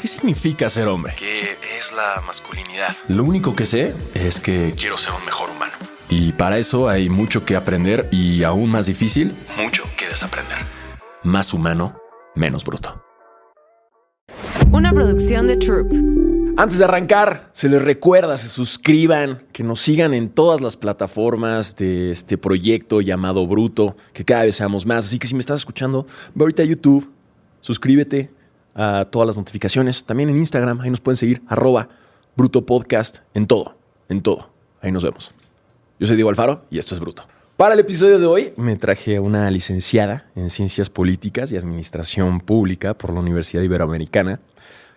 ¿qué significa ser hombre? ¿Qué es la masculinidad? Lo único que sé es que Quiero ser un mejor humano. y para eso hay mucho que aprender y aún más difícil, Mucho que desaprender. más humano, menos bruto. Una producción de Troop. Antes de arrancar, se les recuerda, se suscriban, que nos sigan en todas las plataformas de este proyecto llamado Bruto, que cada vez seamos más. Así que si me estás escuchando, ve ahorita a YouTube, suscríbete a todas las notificaciones. También en Instagram, ahí nos pueden seguir, @BrutoPodcast, en todo. Ahí nos vemos. Yo soy Diego Alfaro y esto es Bruto. Para el episodio de hoy me traje a una licenciada en Ciencias Políticas y Administración Pública por la Universidad Iberoamericana.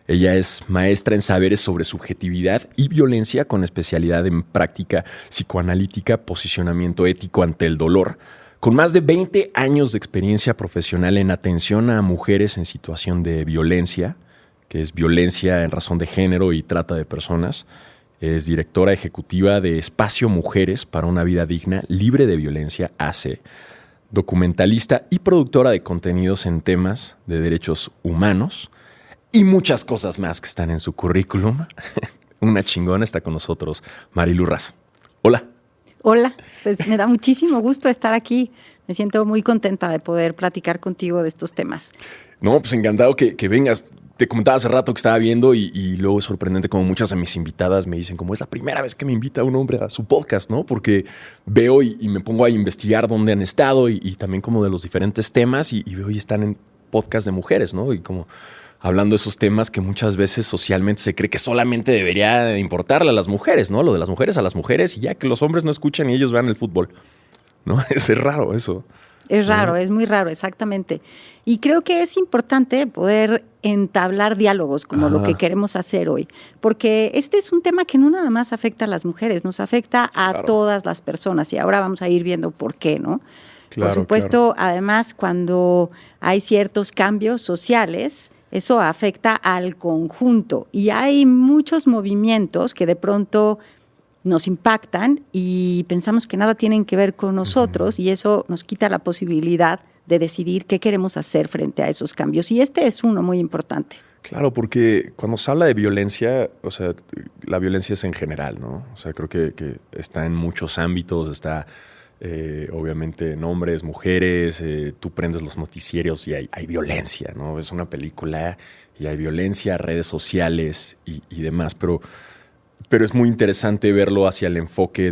Ella es maestra en saberes sobre subjetividad y violencia con especialidad en práctica psicoanalítica, posicionamiento ético ante el dolor, con más de 20 años de experiencia profesional en atención a mujeres en situación de violencia, que es violencia en razón de género y trata de personas. Es directora ejecutiva de Espacio Mujeres para una Vida Digna, Libre de Violencia, AC, documentalista y productora de contenidos en temas de derechos humanos y muchas cosas más que están en su currículum. Una chingona está con nosotros, Marilu Razo. Hola. Hola, pues me da muchísimo gusto estar aquí. Me siento muy contenta de poder platicar contigo de estos temas. No, pues encantado que vengas. Te comentaba hace rato que estaba viendo y luego es sorprendente como muchas de mis invitadas me dicen como es la primera vez que me invita un hombre a su podcast, ¿no? Porque veo y me pongo a investigar dónde han estado y también como de los diferentes temas y veo y están en podcast de mujeres, ¿no? Y como hablando de esos temas que muchas veces socialmente se cree que solamente debería importarle a las mujeres, ¿no? Lo de las mujeres a las mujeres y ya que los hombres no escuchan y ellos vean el fútbol, ¿no? Es raro eso. Es raro, es muy raro, exactamente. Y creo que es importante poder entablar diálogos como lo que queremos hacer hoy, porque este es un tema que no nada más afecta a las mujeres, nos afecta a todas las personas y ahora vamos a ir viendo por qué, ¿no? Por supuesto, además, cuando hay ciertos cambios sociales, eso afecta al conjunto y hay muchos movimientos que de pronto nos impactan y pensamos que nada tienen que ver con nosotros y eso nos quita la posibilidad de decidir qué queremos hacer frente a esos cambios. Y este es uno muy importante. Claro, porque cuando se habla de violencia, o sea, la violencia es en general, ¿no? O sea, creo que está en muchos ámbitos, está obviamente en hombres, mujeres, tú prendes los noticieros y hay violencia, ¿no? Ves una película y hay violencia, redes sociales y demás, pero es muy interesante verlo hacia el enfoque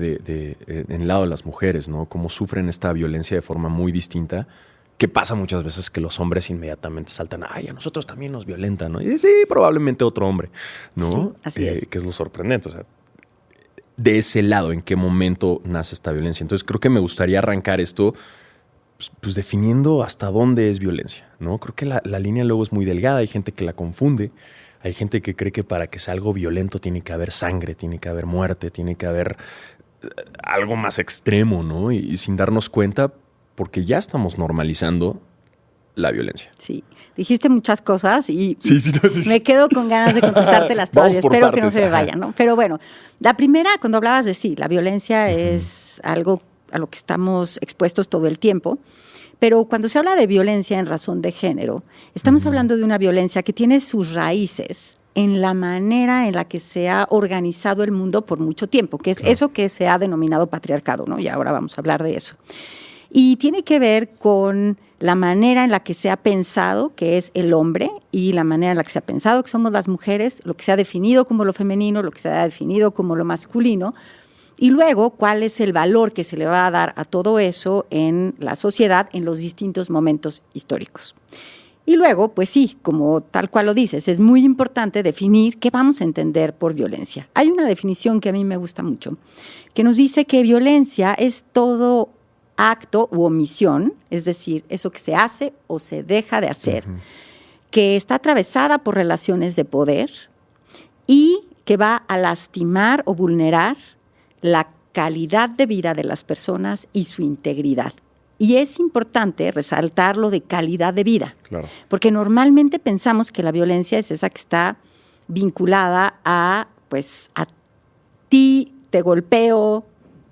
en el lado de las mujeres, ¿no? Cómo sufren esta violencia de forma muy distinta, que pasa muchas veces que los hombres inmediatamente saltan, ay, a nosotros también nos violentan, ¿no? Y sí, probablemente otro hombre, ¿no? Sí, así es. Que es lo sorprendente, o sea, de ese lado, ¿en qué momento nace esta violencia? Entonces creo que me gustaría arrancar esto pues definiendo hasta dónde es violencia, ¿no? Creo que la línea luego es muy delgada, hay gente que la confunde. Hay gente que cree que para que sea algo violento tiene que haber sangre, tiene que haber muerte, tiene que haber algo más extremo, ¿no? Y sin darnos cuenta, porque ya estamos normalizando la violencia. Sí, dijiste muchas cosas y sí. me quedo con ganas de contestártelas todas. Espero que no se me vayan, ¿no? Pero bueno, la primera, cuando hablabas de la violencia es algo a lo que estamos expuestos todo el tiempo. Pero cuando se habla de violencia en razón de género, estamos hablando de una violencia que tiene sus raíces en la manera en la que se ha organizado el mundo por mucho tiempo, que es eso que se ha denominado patriarcado, ¿no? Y ahora vamos a hablar de eso. Y tiene que ver con la manera en la que se ha pensado que es el hombre y la manera en la que se ha pensado que somos las mujeres, lo que se ha definido como lo femenino, lo que se ha definido como lo masculino, y luego, ¿cuál es el valor que se le va a dar a todo eso en la sociedad en los distintos momentos históricos? Y luego, pues sí, como tal cual lo dices, es muy importante definir qué vamos a entender por violencia. Hay una definición que a mí me gusta mucho, que nos dice que violencia es todo acto u omisión, es decir, eso que se hace o se deja de hacer, que está atravesada por relaciones de poder y que va a lastimar o vulnerar la calidad de vida de las personas y su integridad. Y es importante resaltar lo de calidad de vida, porque normalmente pensamos que la violencia es esa que está vinculada a, pues, a ti te golpeo,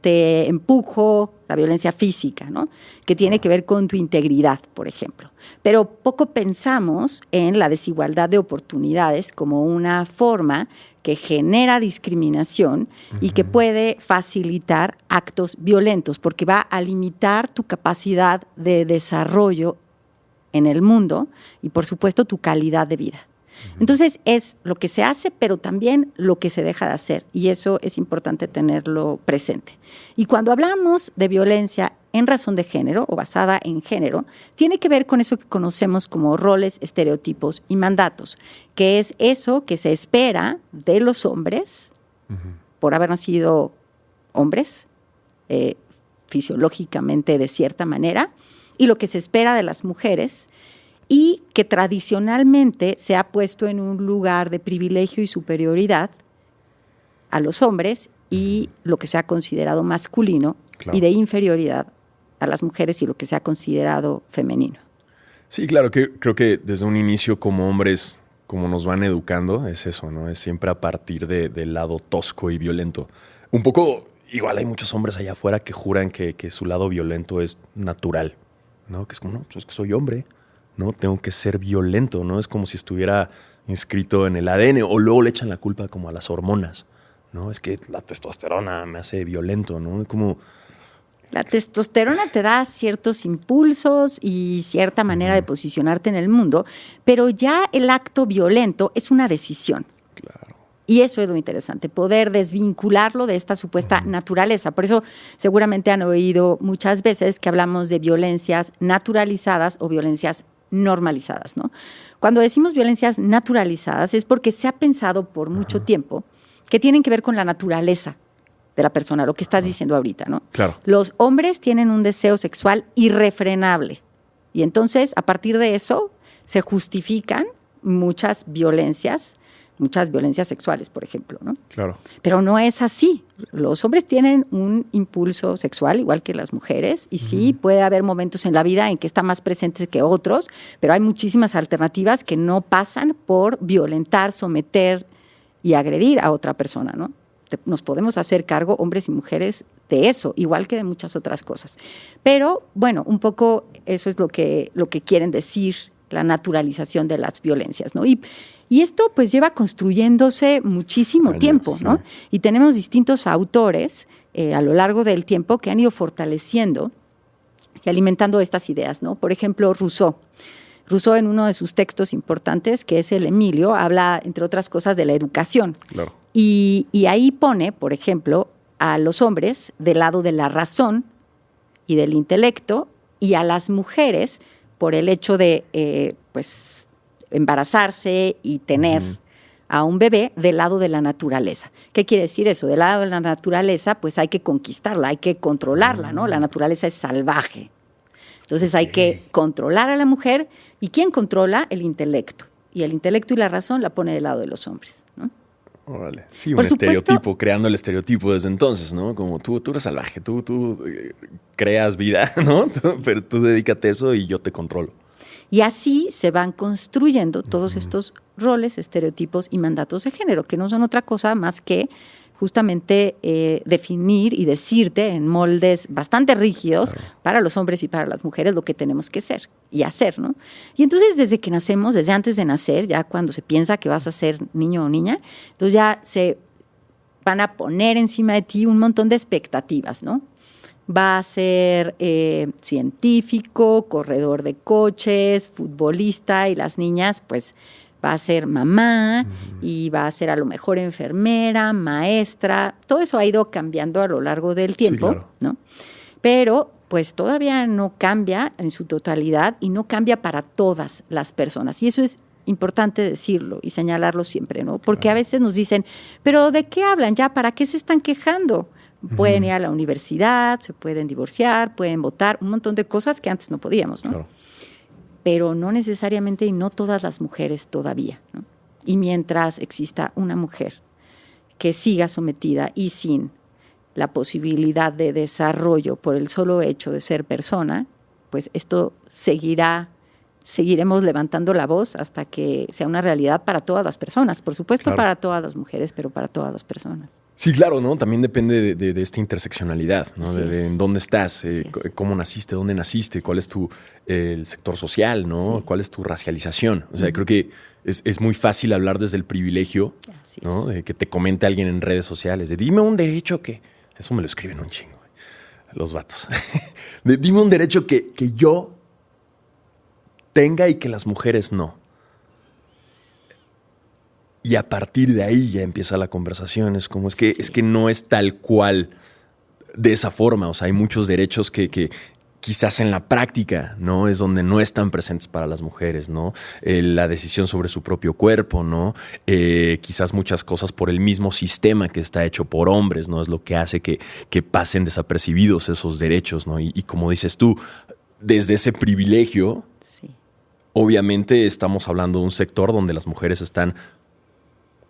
te empujo, la violencia física, ¿no? Que tiene que ver con tu integridad, por ejemplo. Pero poco pensamos en la desigualdad de oportunidades como una forma que genera discriminación y que puede facilitar actos violentos, porque va a limitar tu capacidad de desarrollo en el mundo y, por supuesto, tu calidad de vida. Entonces, es lo que se hace, pero también lo que se deja de hacer, y eso es importante tenerlo presente. Y cuando hablamos de violencia en razón de género o basada en género, tiene que ver con eso que conocemos como roles, estereotipos y mandatos, que es eso que se espera de los hombres por haber nacido hombres, fisiológicamente de cierta manera, y lo que se espera de las mujeres, y que tradicionalmente se ha puesto en un lugar de privilegio y superioridad a los hombres, y lo que se ha considerado masculino, claro, y de inferioridad a las mujeres y lo que se ha considerado femenino. Sí, claro, creo que desde un inicio como hombres, como nos van educando, es eso, ¿no? Es siempre a partir del lado tosco y violento. Un poco, igual hay muchos hombres allá afuera que juran que su lado violento es natural, ¿no? Que es como, no, pues es que soy hombre, ¿no? Tengo que ser violento, ¿no? Es como si estuviera inscrito en el ADN, o luego le echan la culpa como a las hormonas, ¿no? Es que la testosterona me hace violento, ¿no? Como... La testosterona te da ciertos impulsos y cierta manera de posicionarte en el mundo, pero ya el acto violento es una decisión. Claro. Y eso es lo interesante, poder desvincularlo de esta supuesta naturaleza. Por eso seguramente han oído muchas veces que hablamos de violencias naturalizadas o violencias normalizadas, ¿no? Cuando decimos violencias naturalizadas es porque se ha pensado por mucho tiempo que tienen que ver con la naturaleza de la persona, lo que estás diciendo ahorita, ¿no? Claro. Los hombres tienen un deseo sexual irrefrenable y entonces a partir de eso se justifican muchas violencias sexuales, por ejemplo, ¿no? Claro. Pero no es así. Los hombres tienen un impulso sexual igual que las mujeres y sí puede haber momentos en la vida en que está más presente que otros, pero hay muchísimas alternativas que no pasan por violentar, someter y agredir a otra persona, ¿no? Nos podemos hacer cargo, hombres y mujeres, de eso, igual que de muchas otras cosas. Pero, bueno, un poco eso es lo que quieren decir la naturalización de las violencias, ¿no? Y esto pues lleva construyéndose muchísimo tiempo, ¿no? Sí. Y tenemos distintos autores a lo largo del tiempo que han ido fortaleciendo y alimentando estas ideas, ¿no? Por ejemplo, Rousseau. Rousseau, en uno de sus textos importantes, que es el Emilio, habla, entre otras cosas, de la educación. Claro. Y ahí pone, por ejemplo, a los hombres del lado de la razón y del intelecto, y a las mujeres por el hecho de, pues, embarazarse y tener a un bebé del lado de la naturaleza. ¿Qué quiere decir eso? Del lado de la naturaleza, pues hay que conquistarla, hay que controlarla, ¿no? La naturaleza es salvaje. Entonces hay que controlar a la mujer. ¿Y quién controla? El intelecto. Y el intelecto y la razón la pone del lado de los hombres, ¿no? Órale. Sí, un estereotipo, creando el estereotipo desde entonces, ¿no? Como tú eres salvaje, tú creas vida, ¿no? Pero tú dedícate a eso y yo te controlo. Y así se van construyendo todos estos roles, estereotipos y mandatos de género, que no son otra cosa más que justamente definir y decirte en moldes bastante rígidos para los hombres y para las mujeres lo que tenemos que ser y hacer, ¿no? Y entonces desde que nacemos, desde antes de nacer, ya cuando se piensa que vas a ser niño o niña, entonces ya se van a poner encima de ti un montón de expectativas, ¿no? Va a ser científico, corredor de coches, futbolista, y las niñas, pues, va a ser mamá y va a ser a lo mejor enfermera, maestra. Todo eso ha ido cambiando a lo largo del tiempo, sí, claro, ¿no? Pero pues todavía no cambia en su totalidad y no cambia para todas las personas. Y eso es importante decirlo y señalarlo siempre, ¿no? Porque a veces nos dicen, ¿pero de qué hablan ya? ¿Para qué se están quejando? Pueden ir a la universidad, se pueden divorciar, pueden votar, un montón de cosas que antes no podíamos, ¿no? Claro. Pero no necesariamente y no todas las mujeres todavía, ¿no? Y mientras exista una mujer que siga sometida y sin la posibilidad de desarrollo por el solo hecho de ser persona, pues esto seguirá seguiremos levantando la voz hasta que sea una realidad para todas las personas. Por supuesto, Claro. para todas las mujeres, pero para todas las personas. Sí, claro, ¿no? También depende de esta interseccionalidad, ¿no? Así De es. en dónde estás, Así es. cómo naciste, dónde naciste, cuál es el sector social, ¿no? Sí. Cuál es tu racialización. O sea, creo que es muy fácil hablar desde el privilegio, Así ¿no? es. De que te comente alguien en redes sociales, de dime un derecho que... Eso me lo escriben un chingo, güey, los vatos. Dime un derecho que yo tenga y que las mujeres no. Y a partir de ahí ya empieza la conversación. Es como, es que no es tal cual de esa forma. O sea, hay muchos derechos que quizás en la práctica, ¿no? Es donde no están presentes para las mujeres, ¿no? La decisión sobre su propio cuerpo, ¿no? Quizás muchas cosas por el mismo sistema que está hecho por hombres, ¿no? Es lo que hace que pasen desapercibidos esos derechos, ¿no? Y como dices tú, desde ese privilegio, Sí. obviamente estamos hablando de un sector donde las mujeres están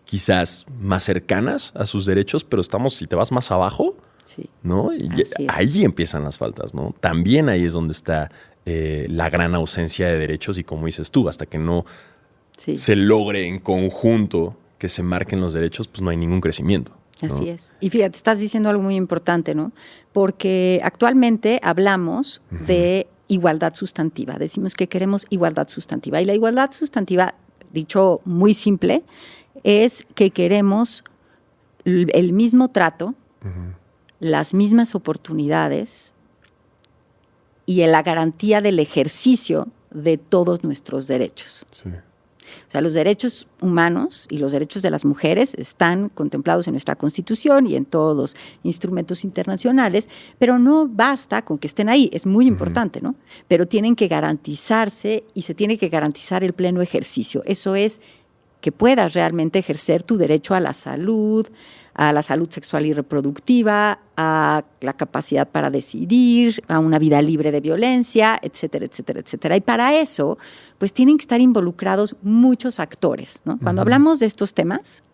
quizás más cercanas a sus derechos, pero si te vas más abajo, Sí. ¿no? Y Así es. ahí empiezan las faltas, ¿no? También ahí es donde está la gran ausencia de derechos y como dices tú, hasta que no Sí. se logre en conjunto que se marquen los derechos, pues no hay ningún crecimiento, ¿no? Así es. Y fíjate, estás diciendo algo muy importante, ¿no? Porque actualmente hablamos de igualdad sustantiva. Decimos que queremos igualdad sustantiva. Y la igualdad sustantiva, dicho muy simple, es que queremos el mismo trato, las mismas oportunidades y la garantía del ejercicio de todos nuestros derechos. Sí. O sea, los derechos humanos y los derechos de las mujeres están contemplados en nuestra Constitución y en todos los instrumentos internacionales, pero no basta con que estén ahí, es muy importante, ¿no? Pero tienen que garantizarse y se tiene que garantizar el pleno ejercicio. Eso es que puedas realmente ejercer tu derecho a la salud sexual y reproductiva, a la capacidad para decidir, a una vida libre de violencia, etcétera, etcétera, etcétera. Y para eso, pues tienen que estar involucrados muchos actores, ¿no? Cuando hablamos de estos temas,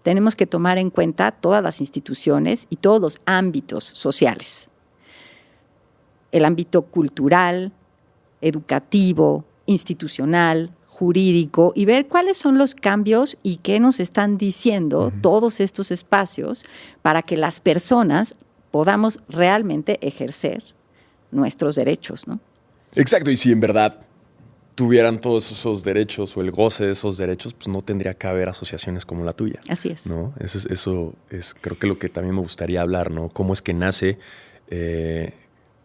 tenemos que tomar en cuenta todas las instituciones y todos los ámbitos sociales. El ámbito cultural, educativo, institucional, jurídico, y ver cuáles son los cambios y qué nos están diciendo todos estos espacios para que las personas podamos realmente ejercer nuestros derechos, ¿no? Exacto, y si en verdad tuvieran todos esos derechos o el goce de esos derechos, pues no tendría que haber asociaciones como la tuya. Así es. ¿No? Eso es creo que lo que también me gustaría hablar, ¿no? Cómo es que nace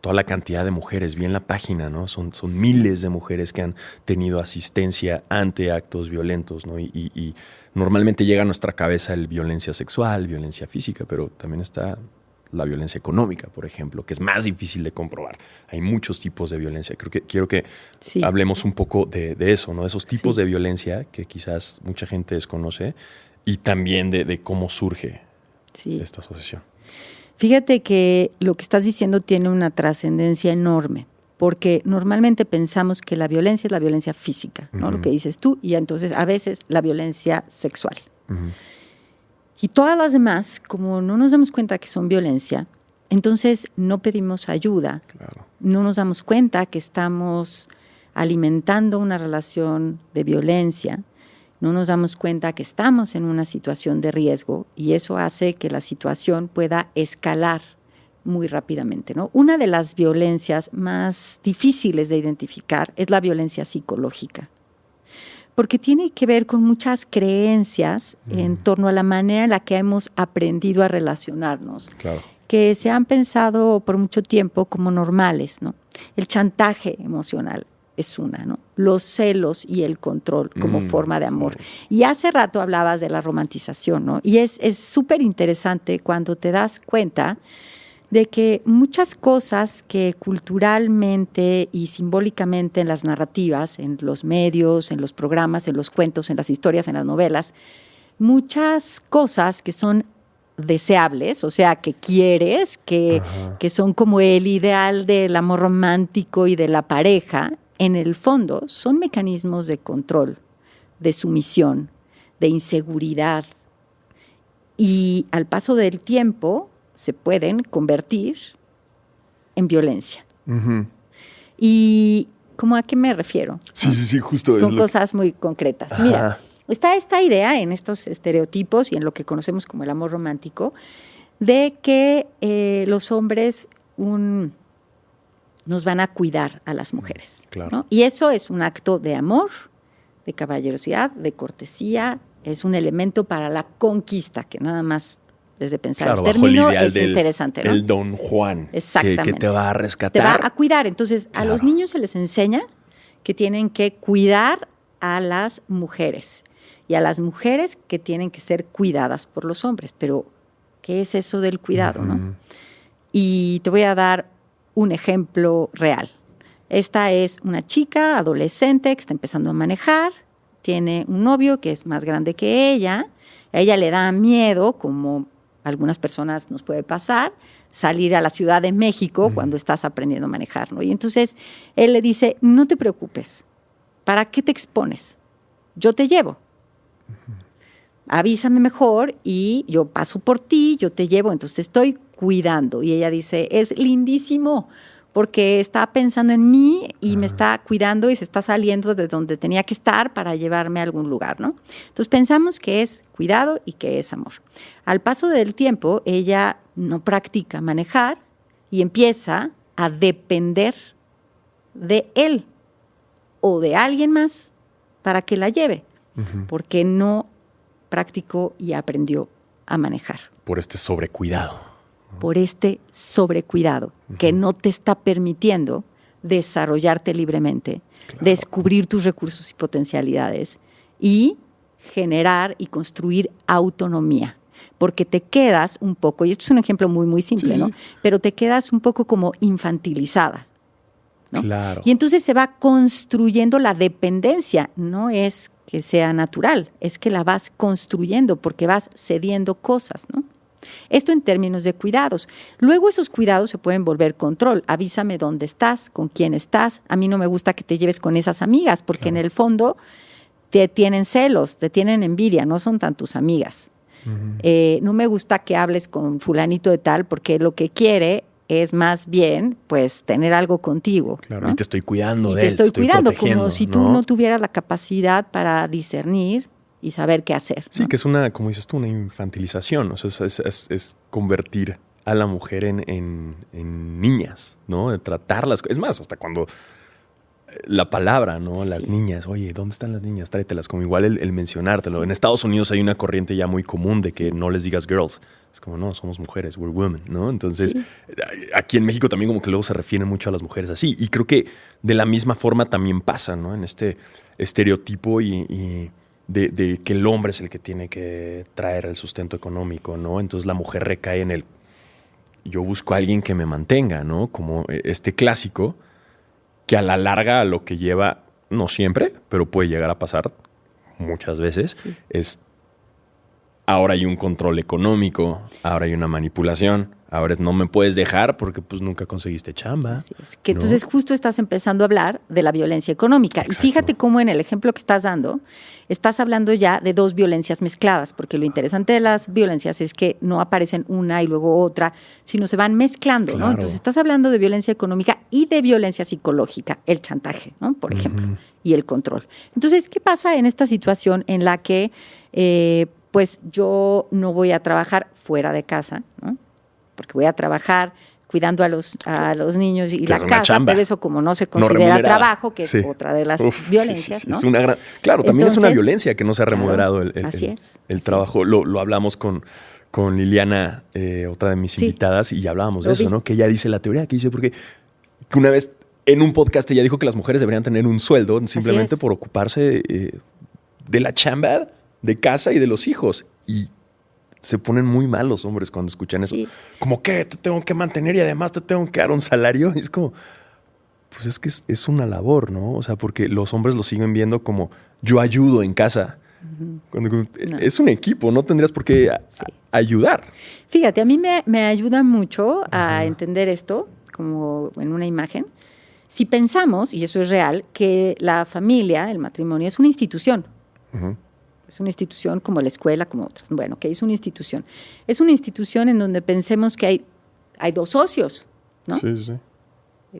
toda la cantidad de mujeres. Vi en la página, ¿no? Son miles de mujeres que han tenido asistencia ante actos violentos, ¿no? Y normalmente llega a nuestra cabeza el violencia sexual, violencia física, pero también está la violencia económica, por ejemplo, que es más difícil de comprobar. Hay muchos tipos de violencia. Quiero que Sí. hablemos un poco de eso, ¿no? Esos tipos Sí. de violencia que quizás mucha gente desconoce y también de cómo surge Sí. esta asociación. Fíjate que lo que estás diciendo tiene una trascendencia enorme, porque normalmente pensamos que la violencia es la violencia física, ¿no? Lo que dices tú, y entonces a veces la violencia sexual. Y todas las demás, como no nos damos cuenta que son violencia, entonces no pedimos ayuda, Claro. no nos damos cuenta que estamos alimentando una relación de violencia, no nos damos cuenta que estamos en una situación de riesgo y eso hace que la situación pueda escalar muy rápidamente, ¿no? Una de las violencias más difíciles de identificar es la violencia psicológica, porque tiene que ver con muchas creencias en torno a la manera en la que hemos aprendido a relacionarnos, Claro. que se han pensado por mucho tiempo como normales, ¿no? El chantaje emocional es una, ¿no? Los celos y el control como forma de amor. Y hace rato hablabas de la romantización, ¿no? Y es súper interesante cuando te das cuenta de que muchas cosas que culturalmente y simbólicamente en las narrativas, en los medios, en los programas, en los cuentos, en las historias, en las novelas, muchas cosas que son deseables, o sea, que quieres, que son como el ideal del amor romántico y de la pareja, en el fondo son mecanismos de control, de sumisión, de inseguridad. Y al paso del tiempo se pueden convertir en violencia. Y ¿Cómo a qué me refiero? Sí, justo. Son cosas muy concretas. Ajá. Mira, está esta idea en estos estereotipos y en lo que conocemos como el amor romántico, de que los hombres nos van a cuidar a las mujeres. Claro. ¿no? Y eso es un acto de amor, de caballerosidad, de cortesía, es un elemento para la conquista, que nada más desde pensar Claro, el bajo el término ideal es interesante, ¿no? El Don Juan. Exactamente. Que te va a Te rescatar. va a cuidar. Entonces, Claro. a los niños se les enseña que tienen que cuidar a las mujeres y a las mujeres que tienen que ser cuidadas por los hombres. Pero, ¿qué es eso del cuidado, no? Y te voy a dar un ejemplo real. Esta es una chica adolescente que está empezando a manejar, tiene un novio que es más grande que ella, a ella le da miedo, como a algunas personas nos puede pasar, salir a la Ciudad de México cuando estás aprendiendo a manejar, ¿no? Y entonces él le dice, no te preocupes, ¿para qué te expones? Yo te llevo. Avísame mejor y yo paso por ti, yo te llevo, entonces te estoy cuidando. Y ella dice, es lindísimo, porque está pensando en mí y me está cuidando y se está saliendo de donde tenía que estar para llevarme a algún lugar, ¿no? Entonces pensamos que es cuidado y que es amor. Al paso del tiempo, ella no practica manejar y empieza a depender de él o de alguien más para que la lleve, porque no practicó y aprendió a manejar. Por este sobrecuidado. Por este sobrecuidado que no te está permitiendo desarrollarte libremente, descubrir tus recursos y potencialidades y generar y construir autonomía. Porque te quedas un poco, y esto es un ejemplo muy, muy simple, ¿no? Pero te quedas un poco como infantilizada, ¿no? Claro. Y entonces se va construyendo la dependencia. No es que sea natural, es que la vas construyendo porque vas cediendo cosas, ¿no? Esto en términos de cuidados. Luego esos cuidados se pueden volver control. Avísame dónde estás, con quién estás. A mí no me gusta que te lleves con esas amigas porque en el fondo te tienen celos, te tienen envidia, no son tan tus amigas. No me gusta que hables con fulanito de tal porque lo que quiere es más bien pues tener algo contigo. Claro, ¿no? y te estoy cuidando Y de te él. estoy cuidando, protegiendo, como si tú no tuvieras la capacidad para discernir y saber qué hacer. Sí, ¿no? que es una, como dices tú, una infantilización. O sea, es convertir a la mujer en niñas, ¿no? De tratarlas. Es más, hasta cuando la palabra, ¿no? Las niñas, oye, ¿dónde están las niñas? Tráetelas. Como igual el mencionártelo. Sí. En Estados Unidos hay una corriente ya muy común de que no les digas girls. Es como, no, somos mujeres, we're women, ¿no? Entonces, aquí en México también como que luego se refieren mucho a las mujeres así. Y creo que de la misma forma también pasa, ¿no? En este estereotipo de que el hombre es el que tiene que traer el sustento económico, ¿no? Entonces la mujer recae en el yo busco a alguien que me mantenga, ¿no? Como este clásico que a la larga lo que lleva, no siempre, pero puede llegar a pasar muchas veces, es ahora hay un control económico, ahora hay una manipulación, ahora es no me puedes dejar porque pues nunca conseguiste chamba. Así es. Que entonces justo estás empezando a hablar de la violencia económica. Exacto. Y fíjate cómo en el ejemplo que estás dando, estás hablando ya de dos violencias mezcladas, porque lo interesante de las violencias es que no aparecen una y luego otra, sino se van mezclando, ¿no? Entonces estás hablando de violencia económica y de violencia psicológica, el chantaje, ¿no? Por ejemplo, y el control. Entonces, ¿qué pasa en esta situación en la que pues yo no voy a trabajar fuera de casa, ¿no? Porque voy a trabajar cuidando a los niños y la casa, chamba, pero eso como no se considera trabajo, que es otra de las violencias, ¿no? Es una gran, claro, también entonces, es una violencia que no se ha remunerado el trabajo. Lo hablamos con Liliana, otra de mis invitadas, y hablábamos de eso, ¿no? Que ella dice la teoría, que dice, porque una vez en un podcast ella dijo que las mujeres deberían tener un sueldo simplemente por ocuparse de la chamba de casa y de los hijos. Y se ponen muy mal los hombres cuando escuchan eso. Como que te tengo que mantener y además te tengo que dar un salario. Y es como, pues es que es una labor, ¿no? O sea, porque los hombres lo siguen viendo como yo ayudo en casa. Cuando es un equipo, no tendrías por qué ayudar. Fíjate, a mí me ayuda mucho a entender esto, como en una imagen. Si pensamos, y eso es real, que la familia, el matrimonio, es una institución. Es una institución como la escuela, como otras. Bueno, que es una institución. Es una institución en donde pensemos que hay dos socios, ¿no? Sí.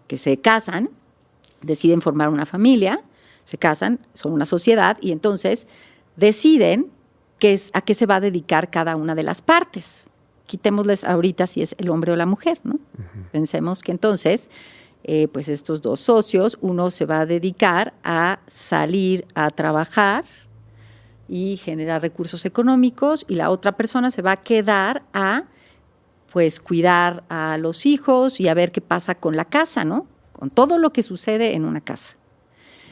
Que se casan deciden formar una familia, se casan, son una sociedad y entonces deciden a qué se va a dedicar cada una de las partes. Quitémosles ahorita si es el hombre o la mujer, ¿no? Pensemos que entonces, pues estos dos socios, uno se va a dedicar a salir a trabajar y generar recursos económicos y la otra persona se va a quedar a, pues, cuidar a los hijos y a ver qué pasa con la casa, ¿no? Con todo lo que sucede en una casa.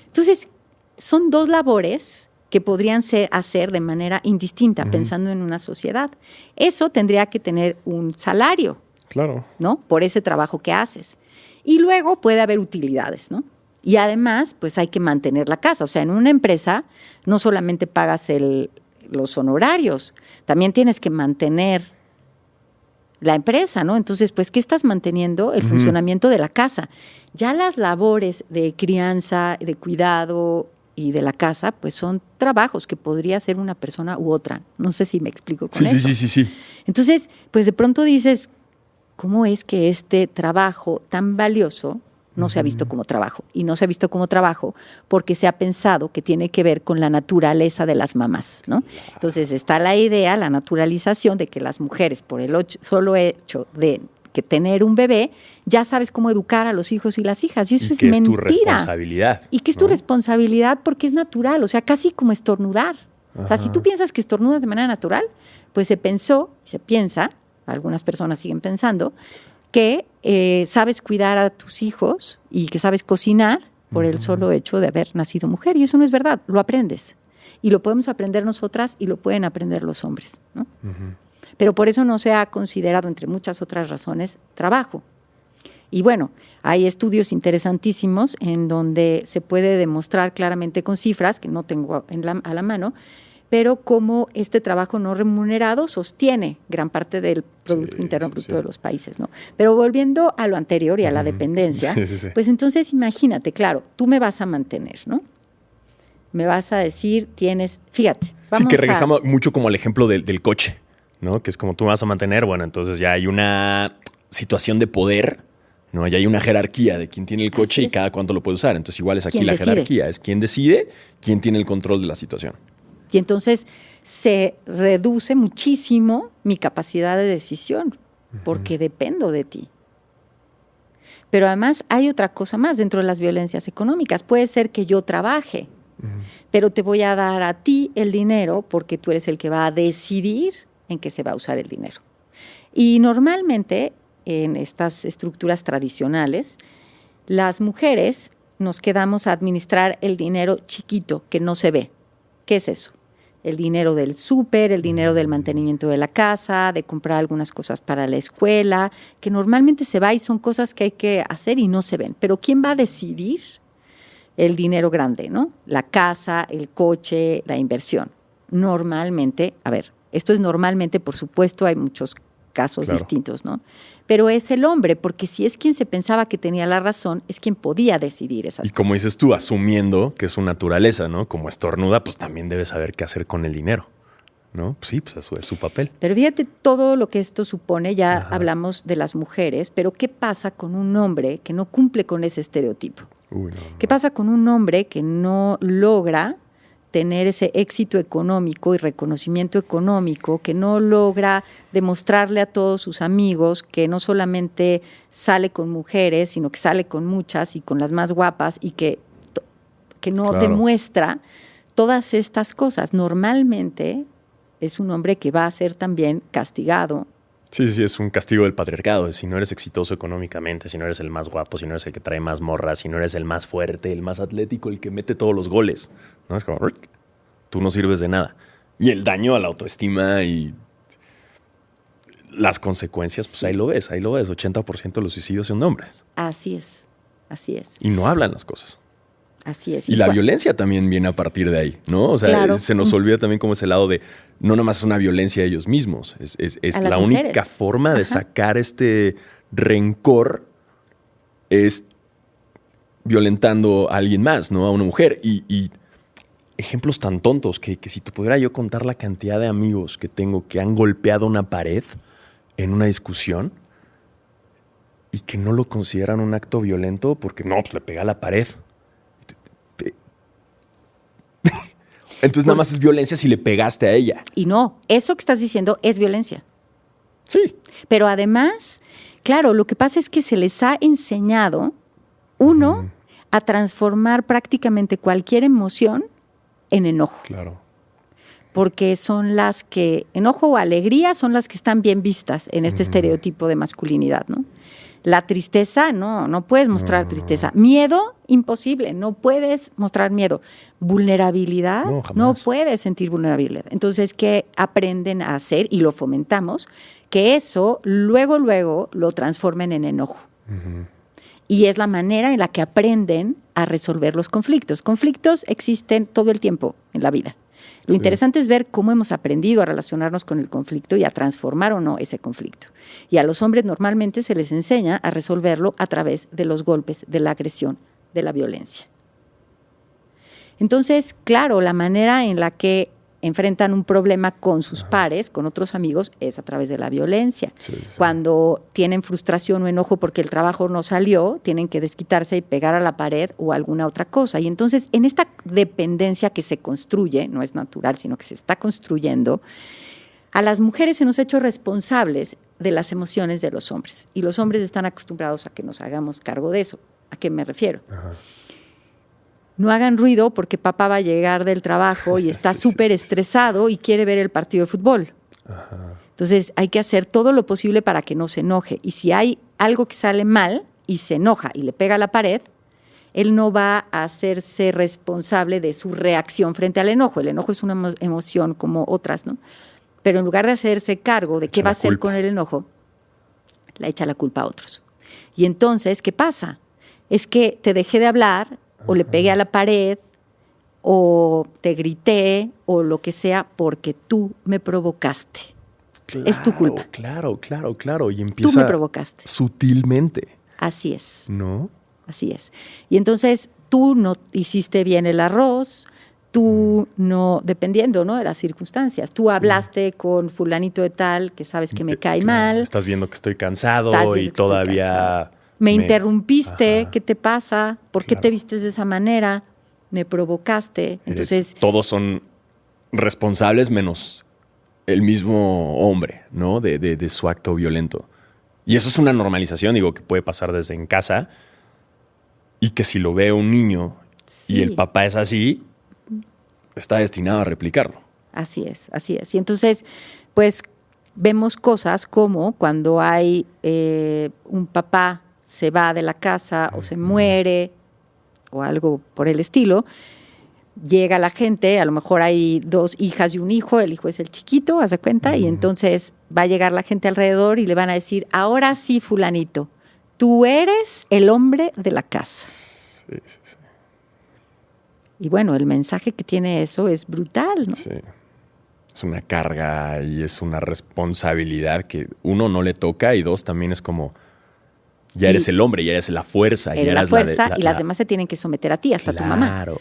Entonces, son dos labores que podrían hacer de manera indistinta, pensando en una sociedad. Eso tendría que tener un salario, claro, ¿no? Por ese trabajo que haces. Y luego puede haber utilidades, ¿no? Y además, pues hay que mantener la casa. O sea, en una empresa no solamente pagas los honorarios, también tienes que mantener la empresa, ¿no? Entonces, pues, ¿qué estás manteniendo? El funcionamiento de la casa. Ya las labores de crianza, de cuidado y de la casa, pues son trabajos que podría hacer una persona u otra. No sé si me explico con eso. Sí. Entonces, pues de pronto dices, ¿cómo es que este trabajo tan valioso no se ha visto como trabajo? Y no se ha visto como trabajo porque se ha pensado que tiene que ver con la naturaleza de las mamás, ¿no? Entonces está la idea, la naturalización de que las mujeres, por el solo hecho de que tener un bebé, ya sabes cómo educar a los hijos y las hijas. Y eso es mentira. Y que es tu responsabilidad. Y que es tu responsabilidad porque es natural, o sea, casi como estornudar. O sea, si tú piensas que estornudas de manera natural, pues se piensa, algunas personas siguen pensando, que sabes cuidar a tus hijos y que sabes cocinar por el solo hecho de haber nacido mujer. Y eso no es verdad, lo aprendes. Y lo podemos aprender nosotras y lo pueden aprender los hombres, ¿no? Pero por eso no se ha considerado, entre muchas otras razones, trabajo. Y bueno, hay estudios interesantísimos en donde se puede demostrar claramente con cifras, que no tengo a la mano, pero cómo este trabajo no remunerado sostiene gran parte del Producto Interno Bruto de los países, ¿no? Pero volviendo a lo anterior y a la dependencia, pues entonces imagínate, claro, tú me vas a mantener, ¿no? Me vas a decir, fíjate. Sí, que regresamos mucho como al ejemplo del coche, ¿no? Que es como tú me vas a mantener, bueno, entonces ya hay una situación de poder, ¿no? Ya hay una jerarquía de quién tiene el coche y cada cuánto lo puede usar. Entonces igual es aquí la jerarquía, es quién decide, quién tiene el control de la situación. Y entonces se reduce muchísimo mi capacidad de decisión, porque dependo de ti. Pero además hay otra cosa más dentro de las violencias económicas. Puede ser que yo trabaje, pero te voy a dar a ti el dinero porque tú eres el que va a decidir en qué se va a usar el dinero. Y normalmente en estas estructuras tradicionales, las mujeres nos quedamos a administrar el dinero chiquito que no se ve. ¿Qué es eso? El dinero del súper, el dinero del mantenimiento de la casa, de comprar algunas cosas para la escuela, que normalmente se va y son cosas que hay que hacer y no se ven. Pero ¿quién va a decidir el dinero grande, ¿no? La casa, el coche, la inversión. Normalmente, esto es normalmente, por supuesto, hay muchos casos distintos, ¿no? Pero es el hombre, porque si es quien se pensaba que tenía la razón, es quien podía decidir esas cosas. Y como dices tú, asumiendo que es su naturaleza, ¿no? Como estornuda, pues también debe saber qué hacer con el dinero, ¿no? Pues sí, pues eso es su papel. Pero fíjate todo lo que esto supone, ya hablamos de las mujeres, pero ¿qué pasa con un hombre que no cumple con ese estereotipo? ¿Qué pasa con un hombre que no logra tener ese éxito económico y reconocimiento económico, que no logra demostrarle a todos sus amigos que no solamente sale con mujeres, sino que sale con muchas y con las más guapas y que no demuestra todas estas cosas? Normalmente es un hombre que va a ser también castigado. Sí, es un castigo del patriarcado. Si no eres exitoso económicamente, si no eres el más guapo, si no eres el que trae más morras, si no eres el más fuerte, el más atlético, el que mete todos los goles, ¿no? Es como, tú no sirves de nada. Y el daño a la autoestima y las consecuencias, pues ahí lo ves. 80% de los suicidios son de hombres. Así es. Y no hablan las cosas. Así es. Y la violencia también viene a partir de ahí, ¿no? O sea, se nos olvida también como ese lado de no nomás es una violencia de ellos mismos. Es la única forma de sacar este rencor es violentando a alguien más, ¿no? A una mujer. Y ejemplos tan tontos que si te pudiera yo contar la cantidad de amigos que tengo que han golpeado una pared en una discusión, y que no lo consideran un acto violento porque no, pues le pega a la pared. Entonces nada más es violencia si le pegaste a ella. Y no, eso que estás diciendo es violencia. Sí. Pero además, claro, lo que pasa es que se les ha enseñado, uno, a transformar prácticamente cualquier emoción en enojo. Claro. Porque son las que, enojo o alegría, son las que están bien vistas en este estereotipo de masculinidad, ¿no? La tristeza, no puedes mostrar tristeza. Miedo, imposible, no puedes mostrar miedo. Vulnerabilidad, no puedes sentir vulnerabilidad. Entonces, ¿qué aprenden a hacer? Y lo fomentamos, que eso luego lo transformen en enojo. Y es la manera en la que aprenden a resolver los conflictos. Conflictos existen todo el tiempo en la vida. Lo interesante es ver cómo hemos aprendido a relacionarnos con el conflicto y a transformar o no ese conflicto. Y a los hombres normalmente se les enseña a resolverlo a través de los golpes, de la agresión, de la violencia. Entonces, claro, la manera en la que enfrentan un problema con sus pares, con otros amigos, es a través de la violencia. Cuando tienen frustración o enojo porque el trabajo no salió, tienen que desquitarse y pegar a la pared o alguna otra cosa. Y entonces, en esta dependencia que se construye, no es natural, sino que se está construyendo, a las mujeres se nos ha hecho responsables de las emociones de los hombres. Y los hombres están acostumbrados a que nos hagamos cargo de eso. ¿A qué me refiero? No hagan ruido porque papá va a llegar del trabajo y está súper estresado y quiere ver el partido de fútbol. Entonces hay que hacer todo lo posible para que no se enoje. Y si hay algo que sale mal y se enoja y le pega a la pared, él no va a hacerse responsable de su reacción frente al enojo. El enojo es una emoción como otras, ¿no? Pero en lugar de hacerse cargo de qué va a hacer con el enojo, le echa la culpa a otros. Y entonces, ¿qué pasa? Es que te dejé de hablar, o le pegué a la pared, o te grité, o lo que sea, porque tú me provocaste. Claro, es tu culpa. Claro. Y empieza tú me provocaste. Sutilmente. Así es. ¿No? Así es. Y entonces tú no hiciste bien el arroz, tú no, dependiendo, ¿no?, de las circunstancias. Tú hablaste con fulanito de tal que sabes que me cae mal. Estás viendo que estoy cansado y todavía... Me interrumpiste, ¿qué te pasa? ¿Por qué te vistes de esa manera? Me provocaste. Entonces, todos son responsables menos el mismo hombre, ¿no? De su acto violento. Y eso es una normalización, digo, que puede pasar desde en casa y que si lo ve un niño y el papá es así, está destinado a replicarlo. Así es, así es. Y entonces, pues, vemos cosas como cuando hay un papá se va de la casa o se muere o algo por el estilo, llega la gente, a lo mejor hay 2 hijas y un hijo, el hijo es el chiquito, haz de cuenta, y entonces va a llegar la gente alrededor y le van a decir, ahora sí, fulanito, tú eres el hombre de la casa. Sí. Y bueno, el mensaje que tiene eso es brutal, ¿no? Sí. Es una carga y es una responsabilidad que uno no le toca y 2 también es como... Ya eres el hombre, ya eres la fuerza. Eres la fuerza y las demás se tienen que someter a ti, hasta tu mamá. Claro.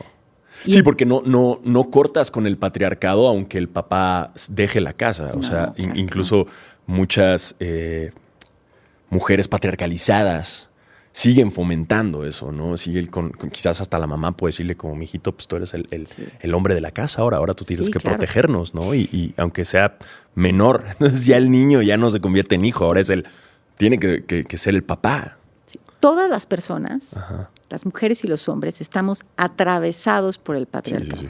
Sí, porque no cortas con el patriarcado aunque el papá deje la casa. O sea, incluso muchas mujeres patriarcalizadas siguen fomentando eso, ¿no? Siguen quizás hasta la mamá puede decirle como, mijito, pues tú eres el hombre de la casa ahora tú tienes que protegernos, ¿no? Y aunque sea menor, entonces ya el niño ya no se convierte en hijo, ahora es tiene que ser el papá. Sí. Todas las personas, las mujeres y los hombres, estamos atravesados por el patriarcado. Sí.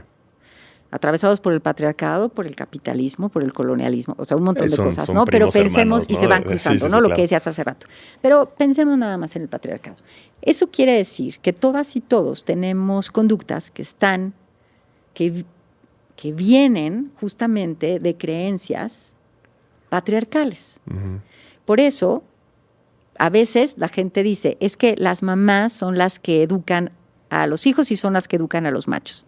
Atravesados por el patriarcado, por el capitalismo, por el colonialismo, o sea, un montón de cosas, ¿no? Pero pensemos, hermanos, ¿no? Y se van cruzando, ¿no? Lo que decías hace rato. Pero pensemos nada más en el patriarcado. Eso quiere decir que todas y todos tenemos conductas que vienen justamente de creencias patriarcales. Por eso, a veces la gente dice, es que las mamás son las que educan a los hijos y son las que educan a los machos.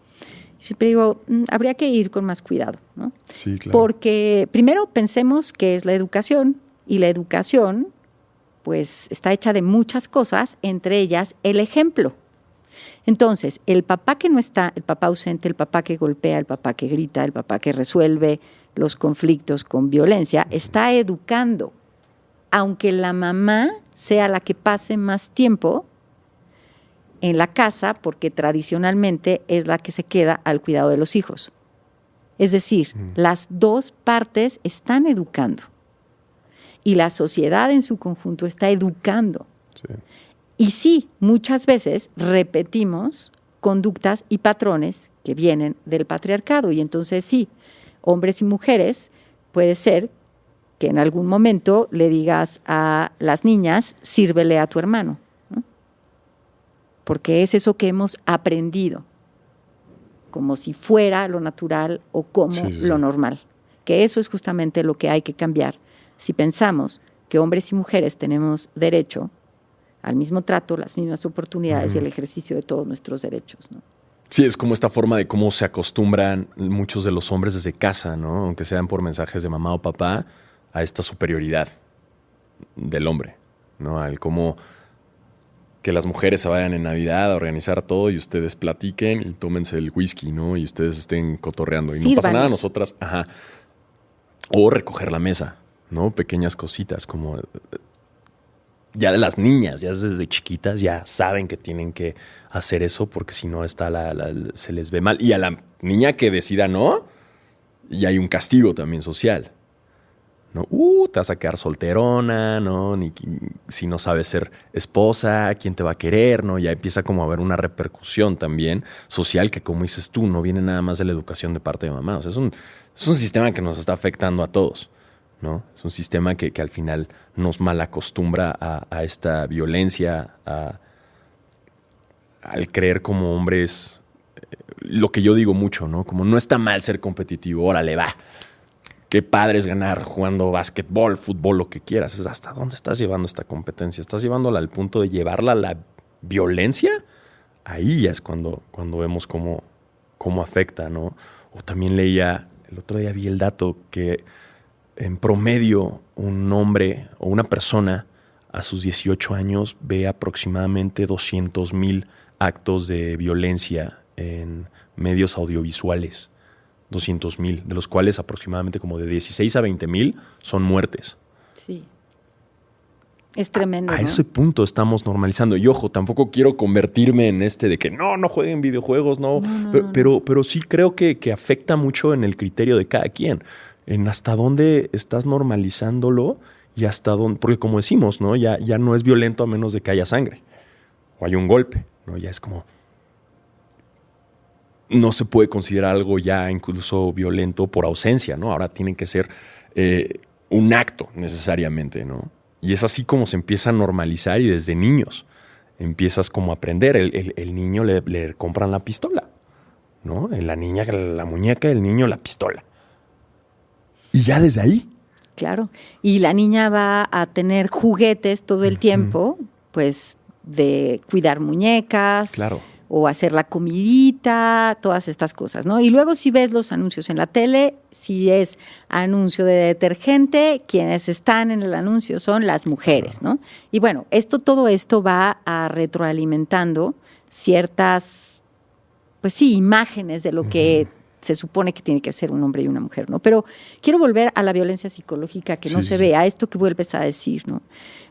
Yo siempre digo, habría que ir con más cuidado, ¿no? Sí, claro. Porque primero pensemos qué es la educación, y la educación pues está hecha de muchas cosas, entre ellas el ejemplo. Entonces, el papá que no está, el papá ausente, el papá que golpea, el papá que grita, el papá que resuelve los conflictos con violencia, está educando. aunque la mamá sea la que pase más tiempo en la casa, porque tradicionalmente es la que se queda al cuidado de los hijos. Es decir, las dos partes están educando y la sociedad en su conjunto está educando. Sí. Y sí, muchas veces repetimos conductas y patrones que vienen del patriarcado. Y entonces sí, hombres y mujeres, puede ser que en algún momento le digas a las niñas, sírvele a tu hermano, ¿no? Porque es eso que hemos aprendido, como si fuera lo natural o como lo normal. Que eso es justamente lo que hay que cambiar. Si pensamos que hombres y mujeres tenemos derecho al mismo trato, las mismas oportunidades y el ejercicio de todos nuestros derechos, ¿no? Sí, es como esta forma de cómo se acostumbran muchos de los hombres desde casa, ¿no? Aunque sean por mensajes de mamá o papá, a esta superioridad del hombre, ¿no? Al cómo que las mujeres se vayan en Navidad a organizar todo y ustedes platiquen y tómense el whisky, ¿no? Y ustedes estén cotorreando. Y no pasa nada, nosotras, O recoger la mesa, ¿no? Pequeñas cositas como... Ya de las niñas, ya desde chiquitas, ya saben que tienen que hacer eso porque si no se les ve mal. Y a la niña que decida no, y hay un castigo también social, ¿no? Te vas a quedar solterona, ¿no? Si no sabes ser esposa, ¿quién te va a querer? ¿No? Ya empieza como a haber una repercusión también social que, como dices tú, no viene nada más de la educación de parte de mamá. O sea, es un sistema que nos está afectando a todos, ¿no? Es un sistema que al final nos malacostumbra a esta violencia, al creer como hombres, lo que yo digo mucho, ¿no? Como no está mal ser competitivo, órale, va. Qué padre es ganar jugando básquetbol, fútbol, lo que quieras. Es ¿hasta dónde estás llevando esta competencia? ¿Estás llevándola al punto de llevarla a la violencia? Ahí ya es cuando vemos cómo afecta, ¿no? O también leía, el otro día vi el dato que en promedio un hombre o una persona a sus 18 años ve aproximadamente 200,000 actos de violencia en medios audiovisuales. 200,000, de los cuales aproximadamente como de 16 a 20,000 son muertes. Sí. Es tremendo, A ¿no? ese punto estamos normalizando. Y ojo, tampoco quiero convertirme en de que no jueguen videojuegos, no. Pero sí creo que afecta mucho en el criterio de cada quien. En hasta dónde estás normalizándolo y hasta dónde... Porque como decimos, ¿no? Ya no es violento a menos de que haya sangre o haya un golpe, ¿no? Ya es como... No se puede considerar algo ya incluso violento por ausencia, ¿no? Ahora tiene que ser un acto necesariamente, ¿no? Y es así como se empieza a normalizar y desde niños empiezas como a aprender. El niño le compran la pistola, ¿no? La niña la muñeca, el niño la pistola. Y ya desde ahí. Claro. Y la niña va a tener juguetes todo el tiempo, pues de cuidar muñecas. Claro. O hacer la comidita, todas estas cosas, ¿no? Y luego si ves los anuncios en la tele, si es anuncio de detergente, quienes están en el anuncio son las mujeres, ¿no? Y bueno, todo esto va a retroalimentando ciertas, pues sí, imágenes de lo que se supone que tiene que ser un hombre y una mujer, ¿no? Pero quiero volver a la violencia psicológica que no se ve, a esto que vuelves a decir, ¿no?